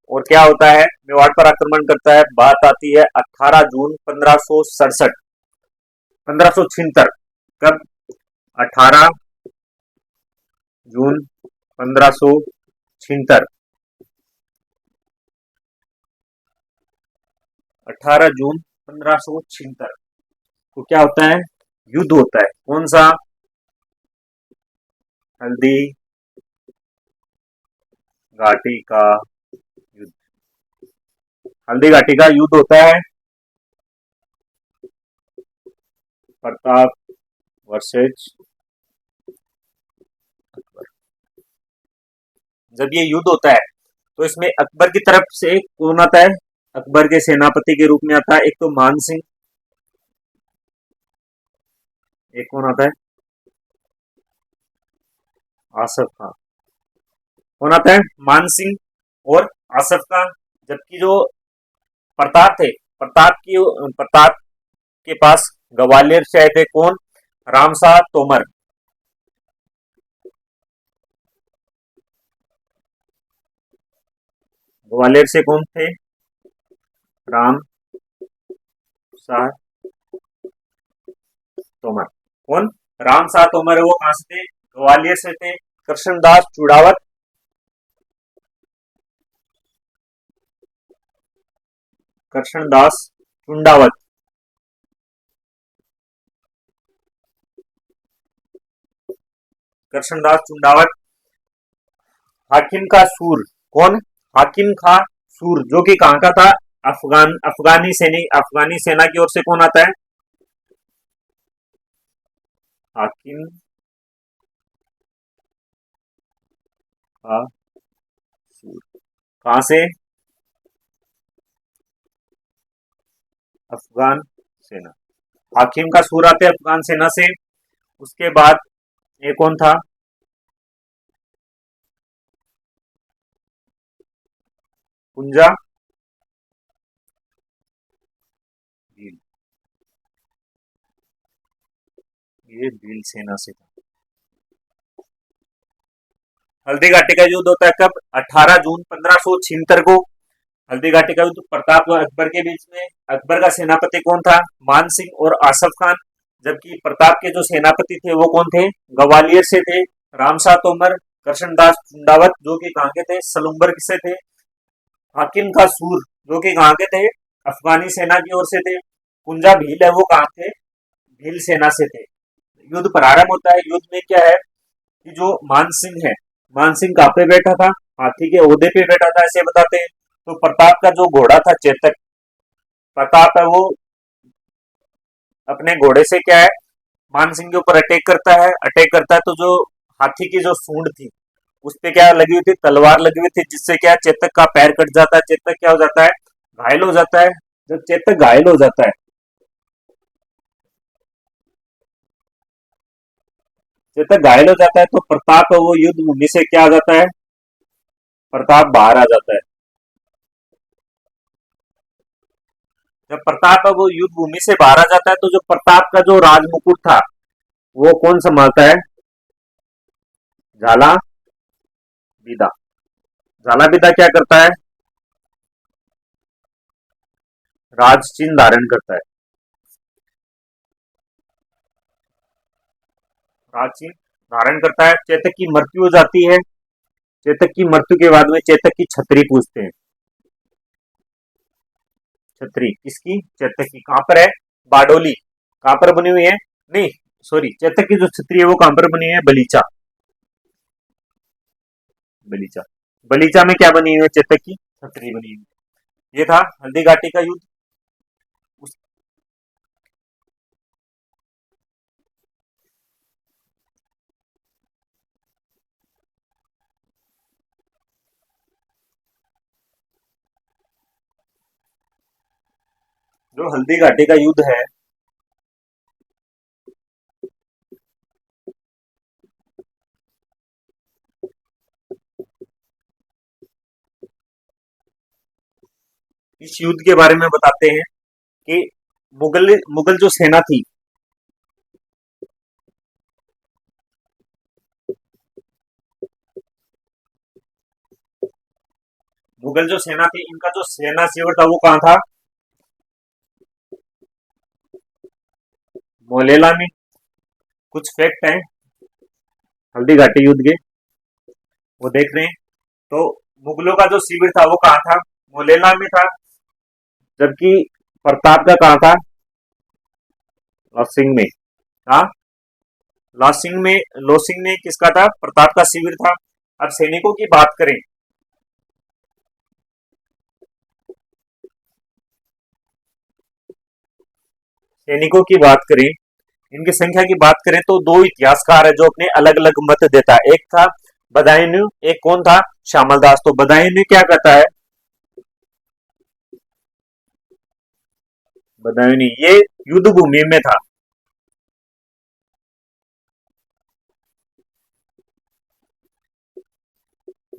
और क्या होता है, मेवाड़ पर आक्रमण करता है, बात आती है 18 जून 1567, 1576। कब, 18 जून 1576, 18 जून 1576 को क्या होता है, युद्ध होता है, कौन सा? हल्दी घाटी का युद्ध। हल्दी घाटी का युद्ध होता है प्रताप वर्सेज अकबर। जब ये युद्ध होता है तो इसमें अकबर की तरफ से कौन आता है? अकबर के सेनापति के रूप में आता है एक तो मान सिंह, एक कौन आता है? आसफ खान। कौन आता है? मान सिंह और आसफ खान। जबकि जो प्रताप थे, प्रताप के पास ग्वालियर से आए थे कौन? रामशाह तोमर। ग्वालियर से कौन थे? राम शाह तोमर। कौन? राम शाह तोमर है, वो कहां से थे? ग्वालियर से थे। कृष्णदास चुड़ावत, कृष्णदास चुंडावत। कृष्णदास चुंडावत। हाकिम का सूर, कौन? हाकिम खा सूर, जो कि कहां का था? अफगानी सेना की ओर से कौन आता है? हाकिम खा सूर। कहां से? अफगान सेना। हाकिम का सूर आते अफगान सेना से। उसके बाद एक कौन था? कुंजा भील, ये भील सेना से था। हल्दी घाटी का युद्ध होता है कब? 18 जून 1576 को। हल्दी घाटी का युद्ध प्रताप और अकबर के बीच में। अकबर का सेनापति कौन था? मान सिंह और आसफ खान। जबकि प्रताप के जो सेनापति थे वो कौन थे? ग्वालियर से थे रामशाह तोमर, कृष्णदास चुंडावत, जो कि कहाँ के थे? सलूम्बर से थे। हाकिम का सूर, जो कि कहाँ के थे? अफगानी सेना की ओर से थे। कुंजा भील है, वो कहाँ थे? भील सेना से थे। युद्ध प्रारंभ होता है। युद्ध में क्या है कि जो मानसिंह है, मानसिंह कहाँ पे बैठा था? हाथी के ओहदे पे बैठा था, ऐसे बताते हैं। तो प्रताप का जो घोड़ा था चेतक, प्रताप है वो अपने घोड़े से क्या है, मानसिंह के ऊपर अटैक करता है। अटैक करता है तो जो हाथी की जो सूंड थी उस पे क्या लगी हुई थी? तलवार लगी हुई थी, जिससे क्या चेतक का पैर कट जाता है। चेतक क्या हो जाता है? घायल हो जाता है। जब चेतक घायल हो जाता है, चेतक घायल हो जाता है तो प्रताप है वो युद्ध भूमि से क्या आ जाता है? प्रताप बाहर आ जाता है। जब प्रताप है वो युद्ध भूमि से बाहर आ जाता है तो जो प्रताप का जो राजमुकुट था वो कौन संभालता है? झाला विदा। झाला विदा क्या करता है? राज चिन्ह धारण करता है। राज चिन्ह धारण करता है। चेतक की मृत्यु हो जाती है। चेतक की मृत्यु के बाद में चेतक की छतरी पूछते हैं। छतरी किसकी? चेतक की। कहां पर है? बाडोली। कहां पर बनी हुई है? नहीं, सॉरी, चेतक की जो छतरी है वो कहां पर बनी हुई है? बलीचा। बलीचा। बलीचा में क्या बनी हुई है? चेतक की छतरी बनी हुई है। ये था हल्दी घाटी का युद्ध। उस जो हल्दी घाटी का युद्ध है, इस युद्ध के बारे में बताते हैं कि मुगल मुगल जो सेना थी, मुगल जो सेना थी, इनका जो सेना शिविर था वो कहाँ था? मोलेला में। कुछ फैक्ट है हल्दी घाटी युद्ध के, वो देख रहे हैं। तो मुगलों का जो शिविर था वो कहाँ था? मोलेला में था। जबकि प्रताप का कहाँ था? सिंह में। हाँ, लोसिंग में किसका था? प्रताप का शिविर था। अब सैनिकों की बात करें, सैनिकों की बात करें, इनकी संख्या की बात करें तो दो इतिहासकार है जो अपने अलग अलग मत देता है। एक था बदायूं, एक कौन था? श्यामल दास। तो बदायूं क्या कहता है? बदायूं ये युद्ध भूमि में था।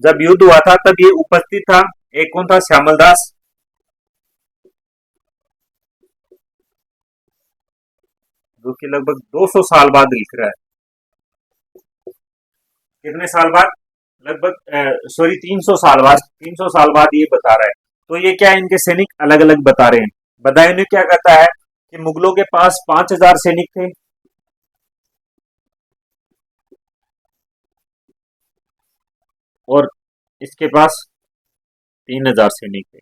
जब युद्ध हुआ था तब ये उपस्थित था। एक कौन था? श्यामल दास। जो कि लगभग 200 साल बाद लिख रहा है। कितने साल बाद? लगभग सॉरी 300 साल बाद, 300 साल बाद ये बता रहा है। तो ये क्या है, इनके सैनिक अलग अलग बता रहे हैं। बदायूं क्या कहता है कि मुगलों के पास 5,000 सैनिक थे और इसके पास 3,000 सैनिक थे।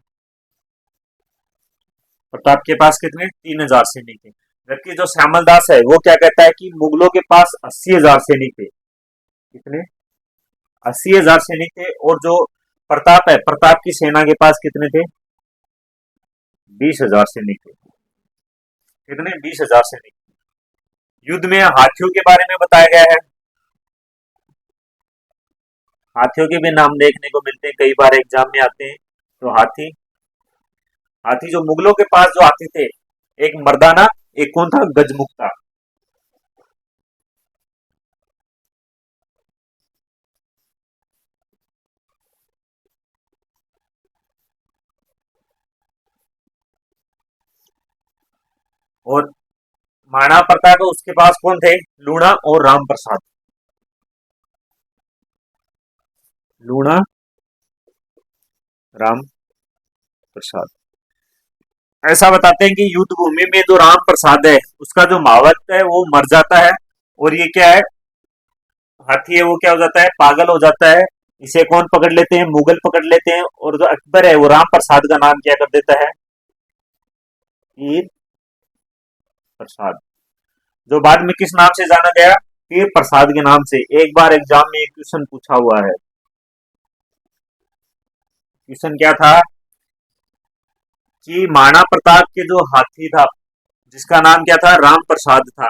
प्रताप के पास कितने? 3,000 सैनिक थे। जबकि जो श्यामल दास है वो क्या कहता है कि मुगलों के पास 80,000 सैनिक थे। कितने? 80,000 सैनिक थे। और जो प्रताप है, प्रताप की सेना के पास कितने थे? 20,000 सैनिक थे। कितने? 20,000 सैनिक। युद्ध में हाथियों के बारे में बताया गया है। हाथियों के भी नाम देखने को मिलते हैं, कई बार एग्जाम में आते हैं। तो हाथी, हाथी जो मुगलों के पास जो हाथी थे, एक मर्दाना, एक कौन था? गजमुक्ता। और महाराणा प्रताप उसके पास कौन थे? लूणा और राम प्रसाद। लूणा, राम प्रसाद। ऐसा बताते हैं कि युद्ध भूमि में जो राम प्रसाद है उसका जो मावत है वो मर जाता है। और ये क्या है, हाथी है वो क्या हो जाता है? पागल हो जाता है। इसे कौन पकड़ लेते हैं? मुगल पकड़ लेते हैं। और जो अकबर है वो राम प्रसाद का नाम क्या कर देता है? पीर प्रसाद। जो बाद में किस नाम से जाना गया? पीर प्रसाद के नाम से। एक बार एग्जाम में एक क्वेश्चन पूछा हुआ है। क्वेश्चन क्या था कि महाराणा प्रताप के जो हाथी था जिसका नाम क्या था? राम प्रसाद था।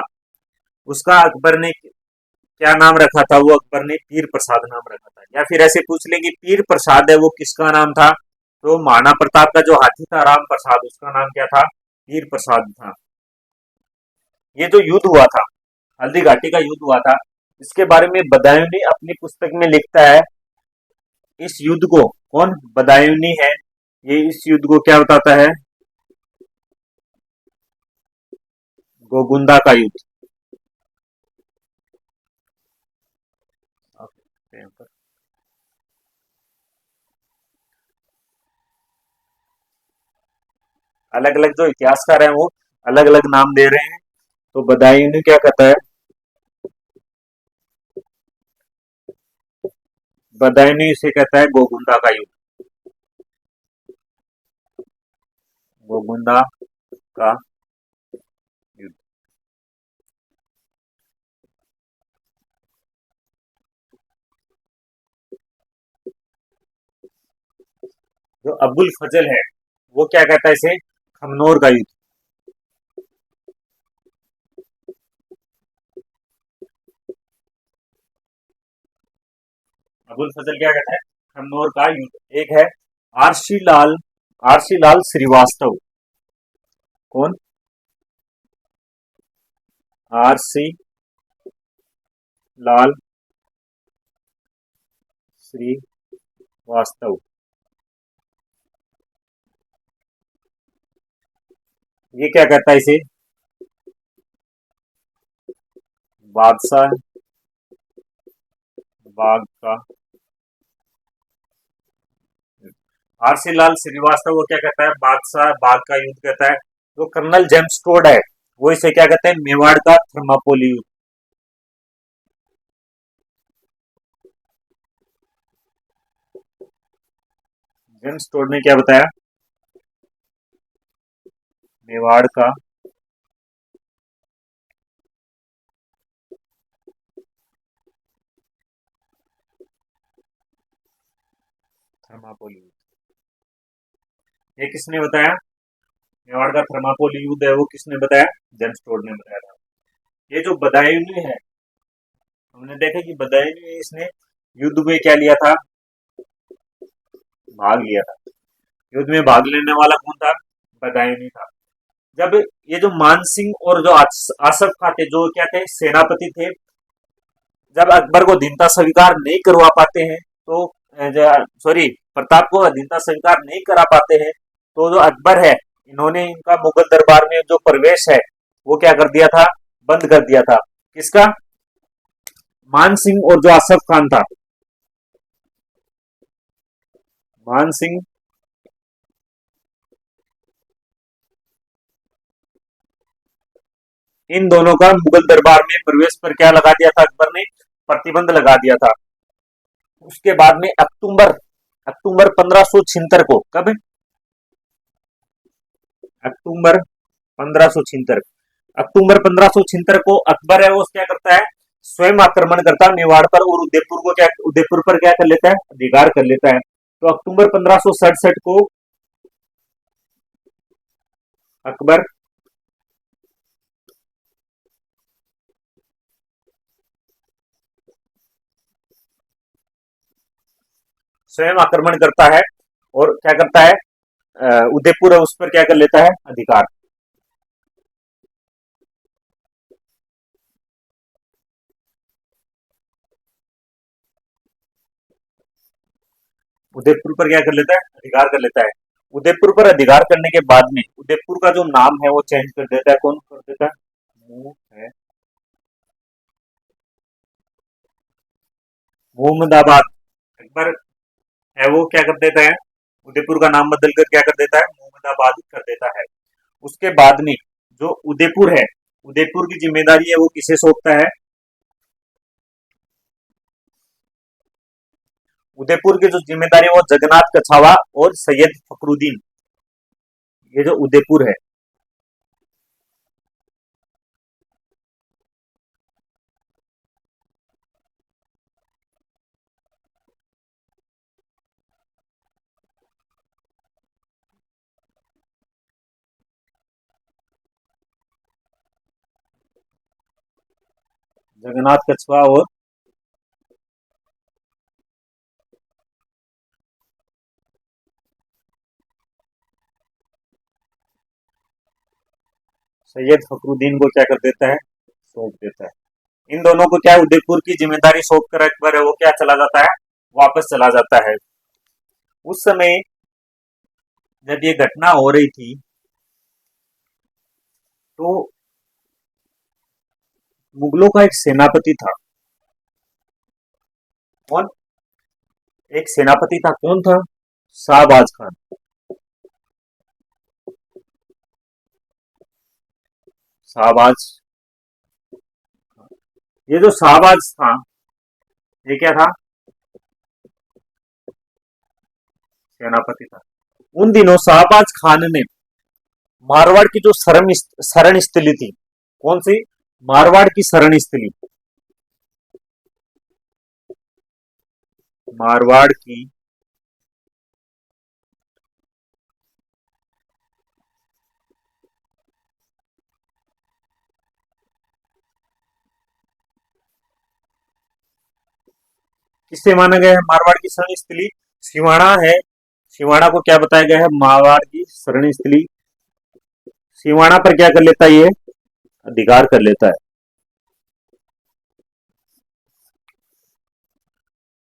उसका अकबर ने क्या नाम रखा था? वो अकबर ने पीर प्रसाद नाम रखा था। या फिर ऐसे पूछ ले कि पीर प्रसाद है वो किसका नाम था? तो महाराणा प्रताप का जो हाथी था राम प्रसाद, उसका नाम क्या था? पीर प्रसाद था। ये जो युद्ध हुआ था, हल्दी घाटी का युद्ध हुआ था, इसके बारे में बदायूं अपनी पुस्तक में लिखता है। इस युद्ध को कौन? बदायूं है। ये इस युद्ध को क्या बताता है? गोगुंदा का युद्ध। अलग अलग जो इतिहासकार हैं वो अलग अलग नाम दे रहे हैं। तो बदायूं क्या कहता है? बदायूं इसे कहता है गोगुंदा का युद्ध। गोगुंदा का युद्ध। जो अबुल फजल है वो क्या कहता है इसे? खमनोर का युद्ध। अबुल फजल क्या कहता है? खमनोर का युद्ध। एक है आरसी लाल, आरसी लाल श्रीवास्तव। कौन? आरसी लाल श्रीवास्तव। ये क्या कहता है इसे? बादशाह बाग का। आरसी लाल श्रीवास्तव वो क्या कहता है? बादशाह बाग का युद्ध कहता है। जो कर्नल जेम्स टोड है वो इसे क्या कहते हैं? मेवाड़ का थर्मापोली युद्ध। जेम्स टोड ने क्या बताया? मेवाड़ का थर्मापोल युद्ध, ये किसने बताया? मेवाड़ का थर्मापोल युद्ध है वो किसने बताया? जेम्स टोड ने बताया था। ये जो बदायूं है, हमने देखा कि बदायूं इसने युद्ध में क्या लिया था? भाग लिया था। युद्ध में भाग लेने वाला कौन था? बदायूं था। जब ये जो मानसिंह और जो आसफ खां थे, जो क्या थे? सेनापति थे। जब अकबर को दीनता स्वीकार नहीं करवा पाते हैं तो सॉरी, प्रताप को दीनता स्वीकार नहीं करा पाते हैं, तो जो अकबर है, इन्होंने इनका मुगल दरबार में जो प्रवेश है वो क्या कर दिया था? बंद कर दिया था। किसका? मान सिंह और जो आसफ खान था, मान सिंह इन दोनों का मुगल दरबार में प्रवेश पर क्या लगा दिया था अकबर ने? प्रतिबंध लगा दिया था। उसके बाद में अक्टूबर अक्टूबर 1576 को, कब? अक्टूबर 1576, अक्टूबर 1576 को अकबर है वो क्या करता है? स्वयं आक्रमण करता है मेवाड़ पर और उदयपुर को क्या, उदयपुर पर क्या कर लेता है? अधिकार कर लेता है। तो अक्टूबर 1567 को अकबर स्वयं आक्रमण करता है और क्या करता है? उदयपुर है उस पर क्या कर लेता है? अधिकार। उदयपुर पर क्या कर लेता है? अधिकार कर लेता है। उदयपुर पर अधिकार करने के बाद में उदयपुर का जो नाम है वो चेंज कर देता है। कौन कर देता है? मुंह है मोहम्मदाबाद। अकबर है वो क्या कर देता है? उदयपुर का नाम बदलकर क्या कर देता है? मोहम्मदाबाद कर देता है। उसके बाद में जो उदयपुर है, उदयपुर की जिम्मेदारी है वो किसे सौंपता है? उदयपुर की जो जिम्मेदारी है वो जगन्नाथ कछावा और सैयद फखरुद्दीन, ये जो उदयपुर है, जगन्नाथ कछवा और सैयद फखरुद्दीन को क्या कर देता है? सौंप देता है। इन दोनों को क्या उदयपुर की जिम्मेदारी सौंप कर अकबर है वो क्या चला जाता है? वापस चला जाता है। उस समय जब ये घटना हो रही थी तो मुगलों का एक सेनापति था। कौन? एक सेनापति था। कौन था? शाहबाज खान। शाहबाज, ये जो शाहबाज था ये क्या था? सेनापति था। उन दिनों शाहबाज खान ने मारवाड़ की जो शरण स्थली थी, कौन सी? मारवाड़ की शरण स्थली, मारवाड़ की किससे माना गया है मारवाड़ की शरण स्थली? सिवाड़ा है। सिवाड़ा को क्या बताया गया है? मारवाड़ की शरण स्थली। सिवाड़ा पर क्या कर लेता है ये? अधिकार कर लेता है।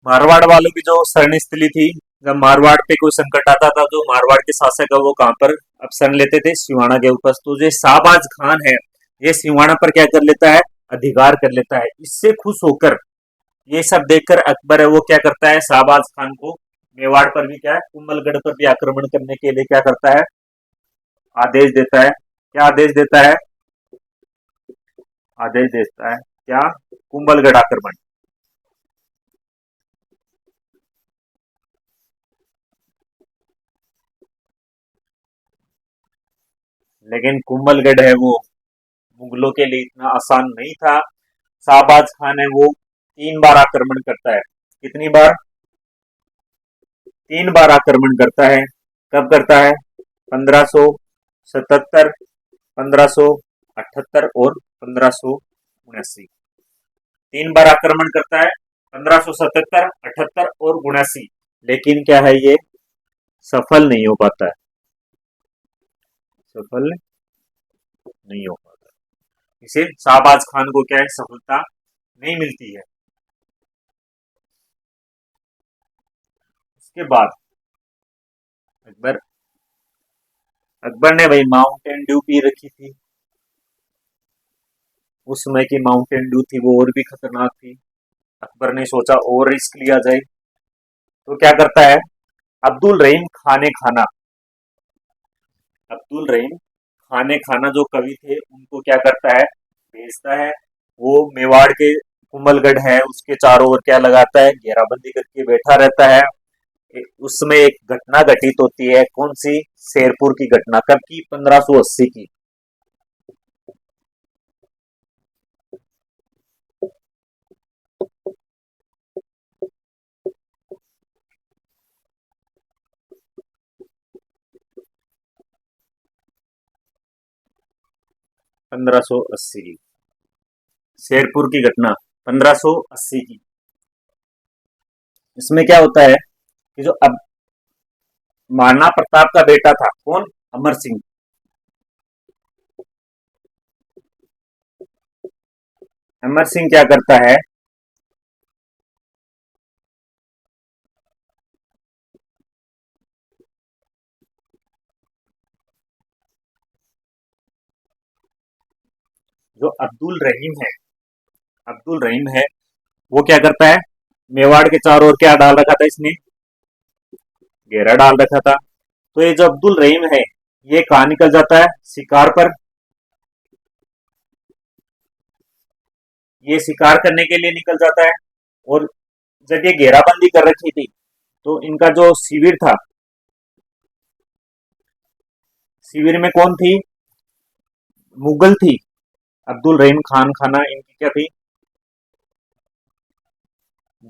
मारवाड़ वालों की जो शरण स्थली थी, जब मारवाड़ पे कोई संकट आता था तो मारवाड़ के शासक है वो कहां पर अब शरण लेते थे? सिवाड़ा के ऊपर। तो जो शाहबाज खान है ये सिवाड़ा पर क्या कर लेता है? अधिकार कर लेता है। इससे खुश होकर, ये सब देखकर अकबर है वो क्या करता है? शाहबाज खान को मेवाड़ पर भी क्या है? कुंभलगढ़ पर भी आक्रमण करने के लिए क्या करता है? आदेश देता है। क्या आदेश देता है? आदेश देता है क्या? कुंभलगढ़ आक्रमण। लेकिन कुंभलगढ़ है वो मुगलों के लिए इतना आसान नहीं था। शाहबाज खान है वो 3 बार आक्रमण करता है। कितनी बार? 3 बार आक्रमण करता है। कब करता है? 1577, 1578 और 1579। 3 बार आक्रमण करता है, 1577, 78 और 79। लेकिन क्या है, ये सफल नहीं हो पाता है, सफल नहीं हो पाता। इसे शाहबाज खान को क्या है, सफलता नहीं मिलती है। उसके बाद अकबर अकबर ने भाई माउंटेन ड्यू पी रखी थी। उस समय की माउंटेन ड्यू थी वो और भी खतरनाक थी। अकबर ने सोचा और रिस्क लिया जाए, तो क्या करता है, अब्दुल रहीम खाने खाना अब्दुल रहीम खाने खाना जो कवि थे उनको क्या करता है, भेजता है। वो मेवाड़ के कुंभलगढ़ है उसके चारों ओर क्या लगाता है, घेराबंदी करके बैठा रहता है। उसमें एक घटना घटित होती है, कौन सी? शेरपुर की घटना। कब की? 1580 की। 1580 की शेरपुर की घटना, 1580 की। इसमें क्या होता है कि जो अब महाराणा प्रताप का बेटा था, कौन? अमर सिंह। अमर सिंह क्या करता है, जो अब्दुल रहीम है, वो क्या करता है, मेवाड़ के चारों ओर क्या डाल रखा था इसने, घेरा डाल रखा था। तो ये जो अब्दुल रहीम है, ये कहाँ निकल जाता है, शिकार पर। ये शिकार करने के लिए निकल जाता है। और जब ये घेराबंदी कर रखी थी, तो इनका जो शिविर था, शिविर में कौन थी? मुगल थी। अब्दुल रहीम खान खाना इनकी क्या थी,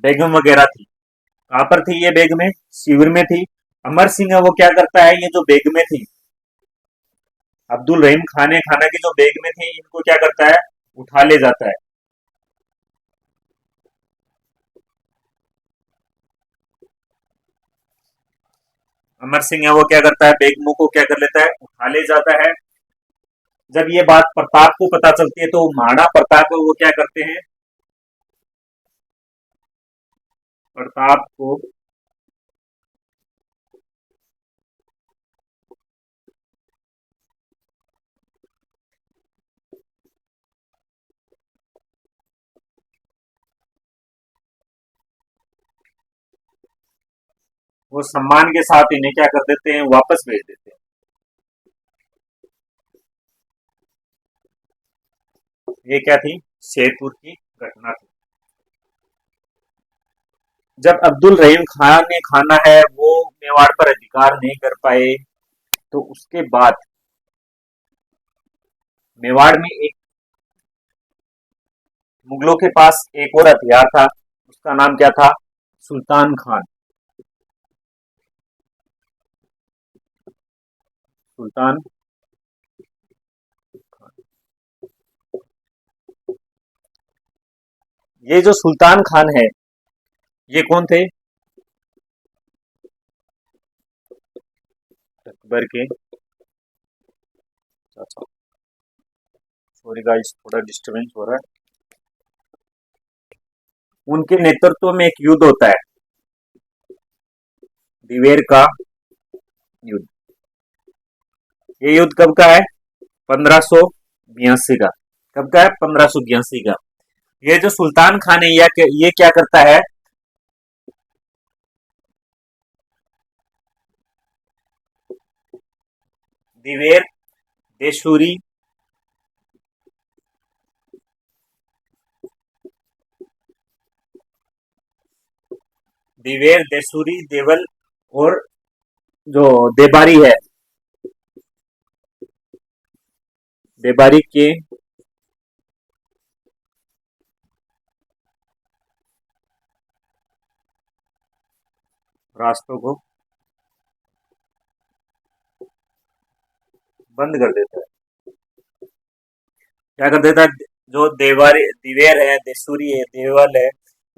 बेगम वगैरह थी। कहां पर थी ये बेगमें? शिविर में थी। अमर सिंह है वो क्या करता है, ये जो बेगमें थी, अब्दुल रहीम खाने खाना की जो बेगमें थी, इनको क्या करता है, उठा ले जाता है। अमर सिंह है वो क्या करता है, बेगमों को क्या कर लेता है, उठा ले जाता है। जब ये बात प्रताप को पता चलती है, तो महाराणा प्रताप वो क्या करते हैं, प्रताप को वो सम्मान के साथ इन्हें क्या कर देते हैं, वापस भेज देते हैं। ये क्या थी, शेरपुर की घटना थी। जब अब्दुल रहीम खान ने खाना है वो मेवाड़ पर अधिकार नहीं कर पाए, तो उसके बाद मेवाड़ में एक मुगलों के पास एक और हथियार था, उसका नाम क्या था, सुल्तान खान। सुल्तान खान। ये जो सुल्तान खान है, ये कौन थे, अकबर के चाचा। सॉरी गाइस, थोड़ा डिस्टरबेंस हो रहा है। उनके नेतृत्व में एक युद्ध होता है, दिवेर का युद्ध। ये युद्ध कब का है, 1582 का। कब का है, 1582 का। ये जो सुल्तान खान है, ये क्या करता है, दिवेर, देशूरी, दिवेर, देशूरी, देवल और जो देबारी है, देबारी के रास्तों को बंद कर देता है। क्या कर देता है? जो देवारी दिवेर है, देसूरी है, देवल है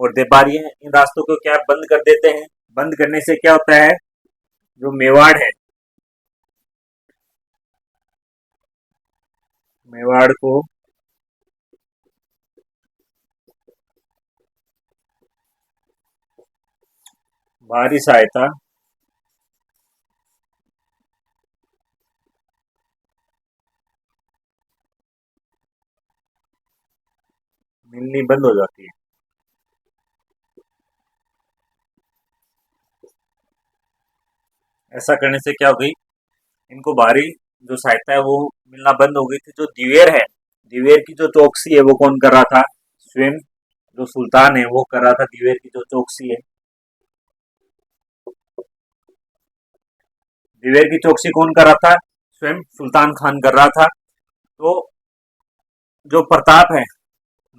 और देबारी है, इन रास्तों को क्या बंद कर देते हैं। बंद करने से क्या होता है, जो मेवाड़ है, मेवाड़ को बाहरी सहायता मिलनी बंद हो जाती है। ऐसा करने से क्या हो गई, इनको बाहरी जो सहायता है वो मिलना बंद हो गई थी। जो दिवेर है, दिवेर की जो चौकसी है वो कौन कर रहा था? स्वयं जो सुल्तान है वो कर रहा था दिवेर की जो चौकसी है। दिवेर की चौकसी कौन कर रहा था? स्वयं सुल्तान खान कर रहा था। तो जो प्रताप है,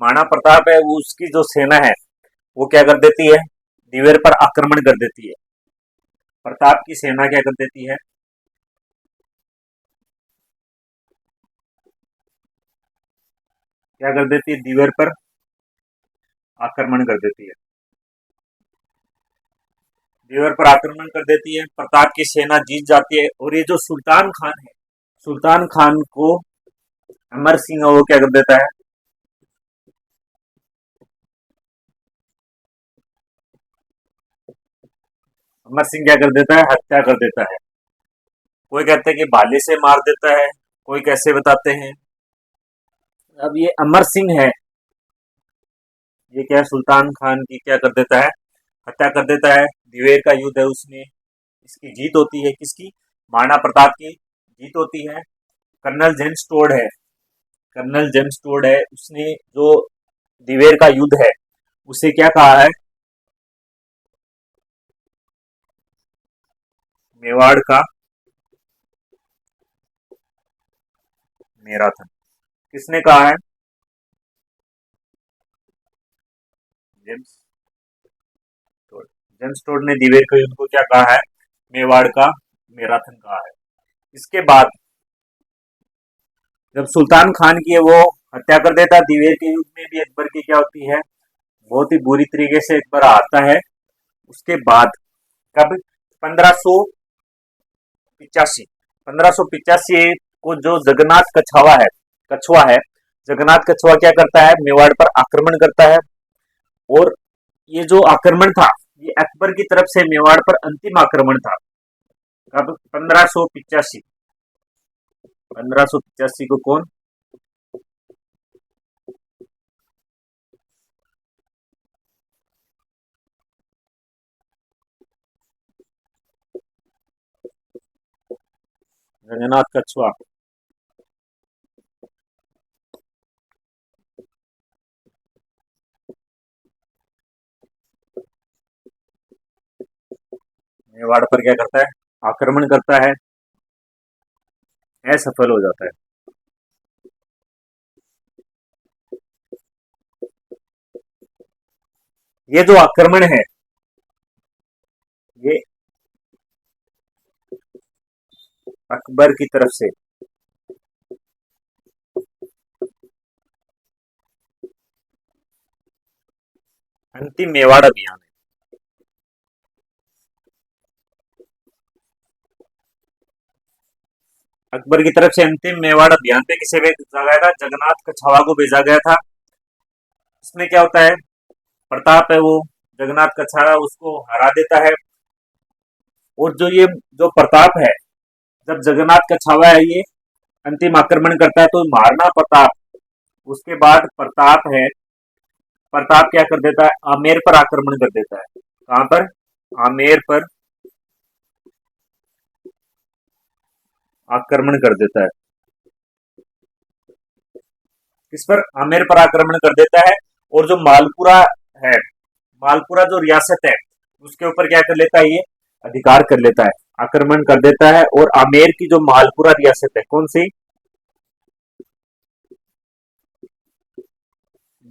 महाराणा प्रताप है, वो उसकी जो सेना है वो क्या कर देती है, दिवेर पर आक्रमण कर देती है। प्रताप की सेना क्या कर देती है, क्या कर देती है, दिवेर पर आक्रमण कर देती है। दिवेर पर आक्रमण कर देती है, प्रताप की सेना जीत जाती है। और ये जो सुल्तान खान है, सुल्तान खान को अमर सिंह वो क्या कर देता है, अमर सिंह क्या कर देता है, हत्या कर देता है। कोई कहते हैं कि भाले से मार देता है, कोई कैसे बताते हैं। अब ये अमर सिंह है, ये क्या है, सुल्तान खान की क्या कर देता है, हत्या कर देता है। दिवेर का युद्ध है, उसमें इसकी जीत होती है। किसकी? महाराणा प्रताप की जीत होती है। कर्नल जेम्स टोड है, कर्नल जेम्स टोड है, उसने जो दिवेर का युद्ध है उसे क्या कहा है, मेवाड़ का मैराथन। किसने कहा है? James Tod. जेम्स टोड ने दिवेर के युद्ध को क्या कहा है, मेवाड़ का मैराथन कहा है। इसके बाद जब सुल्तान खान की है वो हत्या कर देता है, दिवेर के युद्ध में भी अकबर की क्या होती है, बहुत ही बुरी तरीके से अकबर आता है। उसके बाद कब? 1585, 1585 को जो जगन्नाथ कछावा है, कछुआ है, जगन्नाथ कछुआ क्या करता है, मेवाड़ पर आक्रमण करता है। और ये जो आक्रमण था, ये अकबर की तरफ से मेवाड़ पर अंतिम आक्रमण था। कब? 1585। 1585 को कौन? जगन्नाथ कछुआ। मेवाड़ पर क्या करता है, आक्रमण करता है, असफल हो जाता है। ये जो आक्रमण है, ये अकबर की तरफ से अंतिम मेवाड़ अभियान है। अकबर की तरफ से अंतिम मेवाड़ अभियान पे किसे भेजा गया था? जगन्नाथ कछावा को भेजा गया था। इसमें क्या होता है, प्रताप है वो जगन्नाथ कछावा उसको हरा देता है। और जो ये जो प्रताप है, जब जगन्नाथ कछावा है ये अंतिम आक्रमण करता है, तो महाराणा प्रताप, उसके बाद प्रताप है, प्रताप क्या कर देता है, आमेर पर आक्रमण कर देता है। कहां पर? आमेर पर आक्रमण कर देता है। किस पर? आमेर पर आक्रमण कर देता है। और जो मालपुरा है, मालपुरा जो रियासत है, उसके ऊपर क्या कर लेता है, ये अधिकार कर लेता है, आक्रमण कर देता है। और आमेर की जो मालपुरा रियासत है, कौन सी?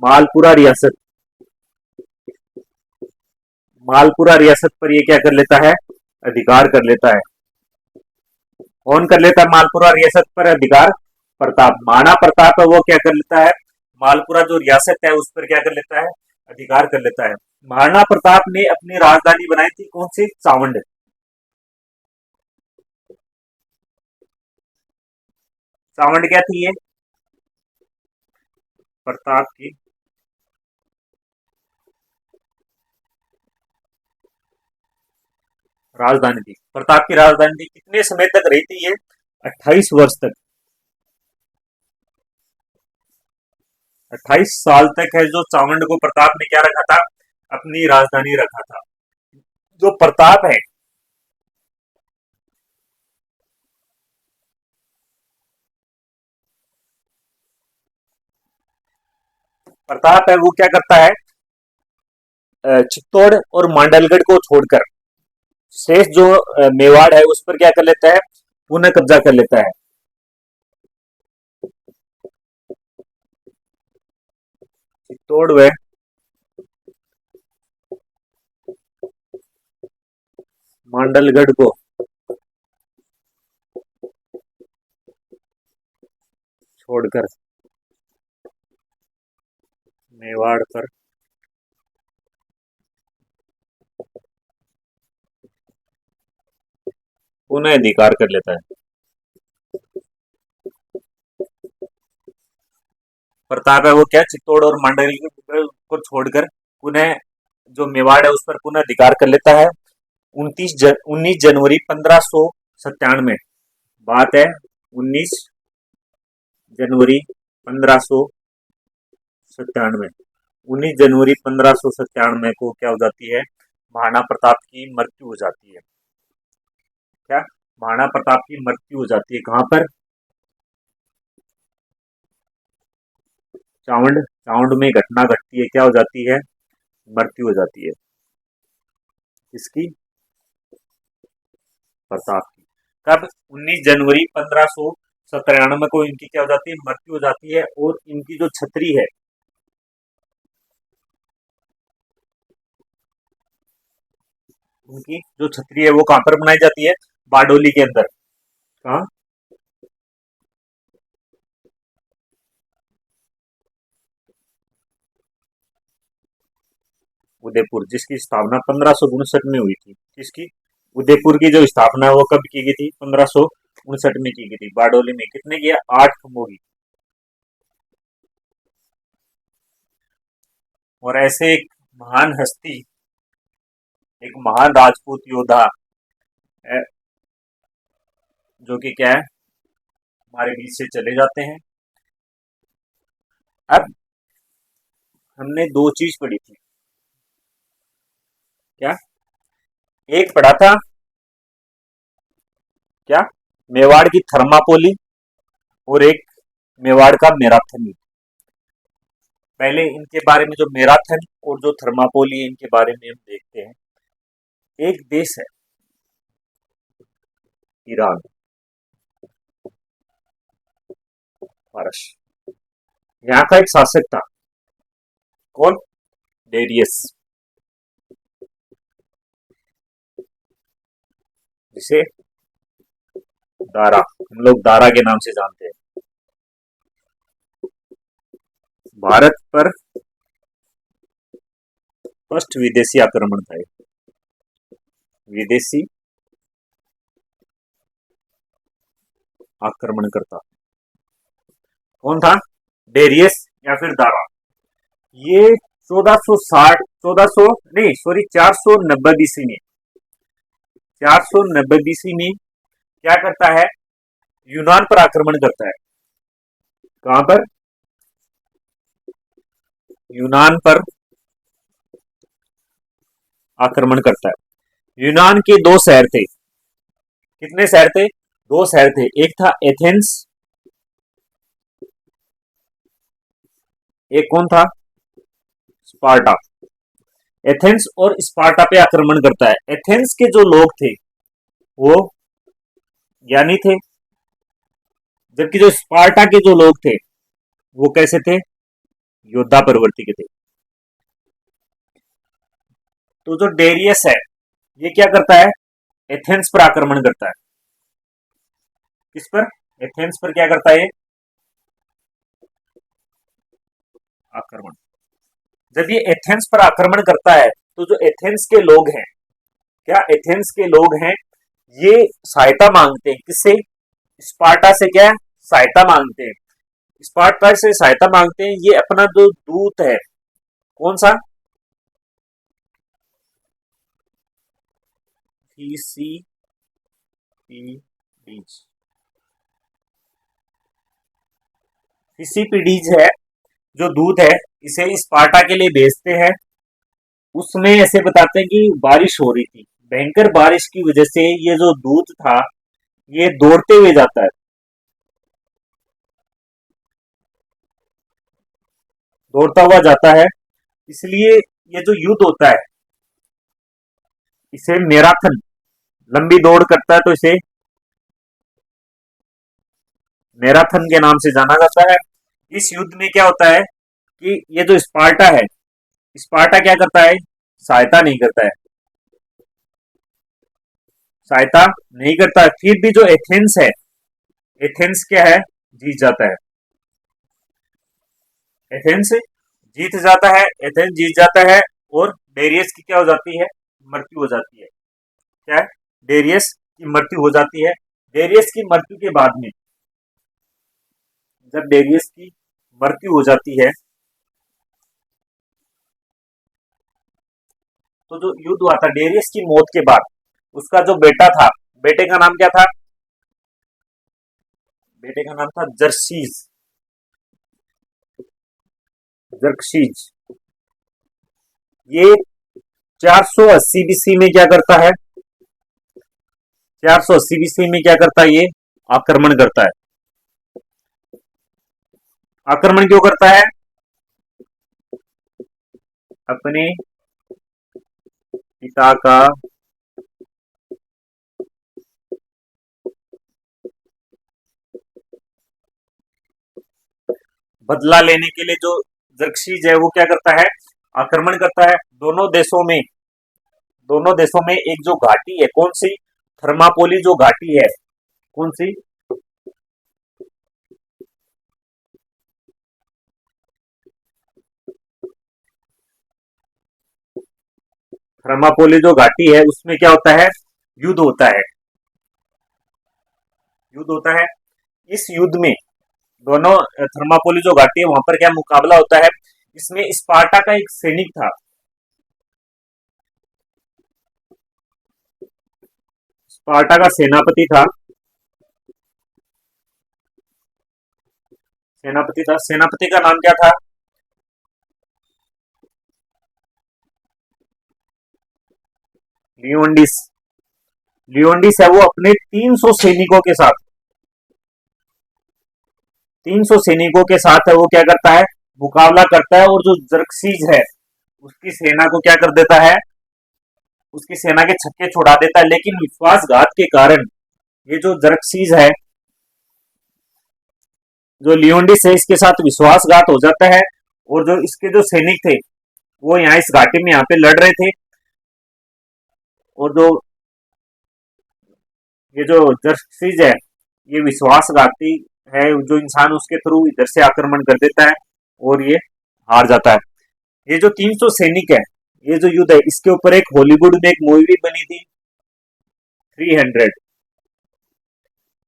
मालपुरा रियासत, मालपुरा रियासत पर ये क्या कर लेता है, अधिकार कर लेता है। कौन कर लेता है मालपुरा रियासत पर अधिकार? प्रताप। महाराणा प्रताप है वो क्या कर लेता है, मालपुरा जो रियासत है उस पर क्या कर लेता है, अधिकार कर लेता है। महाराणा प्रताप ने अपनी राजधानी बनाई थी कौन सी? चावंड। चावंड क्या थी ये? प्रताप की राजधानी थी। प्रताप की राजधानी थी। कितने समय तक रही थी ये? 28 वर्ष तक। 28 साल तक है जो चावंड को प्रताप ने क्या रखा था, अपनी राजधानी रखा था। जो प्रताप है, प्रताप है वो क्या करता है, चित्तौड़ और मांडलगढ़ को छोड़कर शेष जो मेवाड़ है उस पर क्या कर लेता है, पुनः कब्जा कर लेता है। चित्तौड़ व मांडलगढ़ को छोड़कर मेवाड़ पर पुनः अधिकार कर लेता है। प्रताप है वो क्या, चित्तौड़ और मांडलिक को छोड़कर पुनः जो मेवाड़ है उस पर पुनः अधिकार कर लेता है। 19 जनवरी 1597, बात है 19 जनवरी 1597। 19 जनवरी 1597 को क्या हो जाती है, महाराणा प्रताप की मृत्यु हो जाती है। क्या? महाराणा प्रताप की मृत्यु हो जाती है। कहां पर? चावंड। चावंड में घटना घटती है, क्या हो जाती है, मृत्यु हो जाती है। इसकी? प्रताप की। कब? 19 जनवरी 1597 को इनकी क्या हो जाती है, मृत्यु हो जाती है। और इनकी जो छतरी है, उनकी जो छतरी है वो कहां पर बनाई जाती है, बारडोली के अंदर। कहा? उदयपुर, जिसकी स्थापना 1559 में हुई थी। किसकी? उदयपुर की जो स्थापना है वो कब की गई थी, 1559 में की गई थी। बारडोली में कितने किया, 8 खंभों की। और ऐसे एक महान हस्ती, एक महान राजपूत योद्धा है, जो कि क्या है, हमारे बीच से चले जाते हैं। अब हमने दो चीज पढ़ी थी। क्या? एक पढ़ा था क्या, मेवाड़ की थर्मापोली, और एक मेवाड़ का मैराथन युद्ध। पहले इनके बारे में, जो मैराथन और जो थर्मापोली है, इनके बारे में हम देखते हैं। एक देश है ईरान, फारस। यहाँ का एक शासक था, कौन? डेरियस, जिसे दारा, हम लोग दारा के नाम से जानते हैं। भारत पर फर्स्ट विदेशी आक्रमण था। विदेशी आक्रमणकर्ता कौन था? डेरियस या फिर दारा। ये 1460, 1400 नहीं सॉरी 490 BC में, 490 BC में क्या करता है, यूनान पर आक्रमण करता है। कहां पर? यूनान पर आक्रमण करता है। यूनान के दो शहर थे। कितने शहर थे? दो शहर थे। एक था एथेंस, एक कौन था? स्पार्टा। एथेंस और स्पार्टा पे आक्रमण करता है। एथेंस के जो लोग थे वो ज्ञानी थे, जबकि जो स्पार्टा के जो लोग थे वो कैसे थे, योद्धा प्रवृत्ति के थे। तो जो डेरियस है ये क्या करता है, एथेंस पर आक्रमण करता है। किस पर? एथेंस पर क्या करता है? आक्रमण। जब ये एथेंस पर आक्रमण करता है तो जो एथेंस के लोग हैं, क्या एथेंस के लोग हैं, ये सहायता मांगते हैं किससे? स्पार्टा से क्या सहायता मांगते हैं? स्पार्टा से सहायता मांगते हैं। ये अपना जो दूत है, कौन सा? फिसीपीडीज है, जो दूत है, इसे स्पार्टा के लिए भेजते हैं। उसमें ऐसे बताते हैं कि बारिश हो रही थी, भयंकर बारिश की वजह से ये जो दूत था ये दौड़ते हुए जाता है, दौड़ता हुआ जाता है। इसलिए ये जो युद्ध होता है इसे मैराथन, लंबी दौड़ करता है तो इसे मैराथन के नाम से जाना जाता है। इस युद्ध में क्या होता है कि ये जो स्पार्टा है, स्पार्टा क्या करता है? सहायता नहीं करता है, सहायता नहीं करता है। फिर भी जो एथेंस है, एथेंस क्या है? जीत जाता है। एथेंस जीत जाता है, एथेंस जीत जाता है। और डेरियस की क्या हो जाती है? मृत्यु हो जाती है। क्या है? डेरियस की मृत्यु हो जाती है। डेरियस की मृत्यु के बाद में, जब डेरियस की मृत्यु हो जाती है तो जो युद्ध हुआ था डेरियस की मौत के बाद, उसका जो बेटा था, बेटे का नाम क्या था? बेटे का नाम था जर्सीज, जर्कशीज। ये 480 बीसी में क्या करता है? 480 बीसी में क्या करता है? ये आक्रमण करता है। आक्रमण क्यों करता है? अपने पिता का बदला लेने के लिए जो जर्कशीज है वो क्या करता है? आक्रमण करता है। दोनों देशों में एक जो घाटी है, कौन सी? थर्मापोली जो घाटी है, कौन सी? थर्मापोली जो घाटी है उसमें क्या होता है? युद्ध होता है। युद्ध होता है। इस युद्ध में दोनों, थर्मापोली जो घाटी है वहां पर क्या मुकाबला होता है? इसमें स्पार्टा का एक सैनिक था, स्पार्टा का सेनापति था, सेनापति का नाम क्या था? लियोन्डिस। लियोन्डिस है वो अपने 300 सैनिकों के साथ, 300 सैनिकों के साथ है वो क्या करता है? मुकाबला करता है। और जो जर्कसीज है उसकी सेना को क्या कर देता है? उसकी सेना के छक्के छुड़ा देता है। लेकिन विश्वासघात के कारण ये जो जर्कसीज है, जो लियोन्डिस है, इसके साथ विश्वासघात हो जाता है। और जो इसके जो सैनिक थे वो यहाँ इस घाटी में यहाँ पे लड़ रहे थे। और जो ये जो जर्कसीज है ये विश्वासघाती है, जो इंसान उसके थ्रू इधर से आक्रमण कर देता है और ये हार जाता है। ये जो 300 सैनिक है, ये जो युद्ध है, इसके ऊपर एक हॉलीवुड में एक मूवी बनी थी, 300।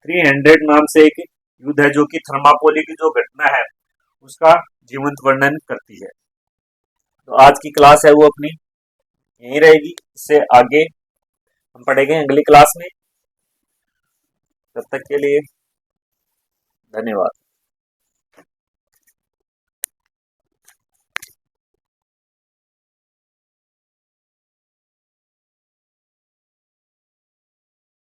300 नाम से एक युद्ध है जो कि थर्मापोली की जो घटना है उसका जीवंत वर्णन करती है। तो आज की क्लास है वो अपनी यहीं रहेगी। इससे आगे हम पढ़ेंगे अगली क्लास में। तब तक के लिए धन्यवाद।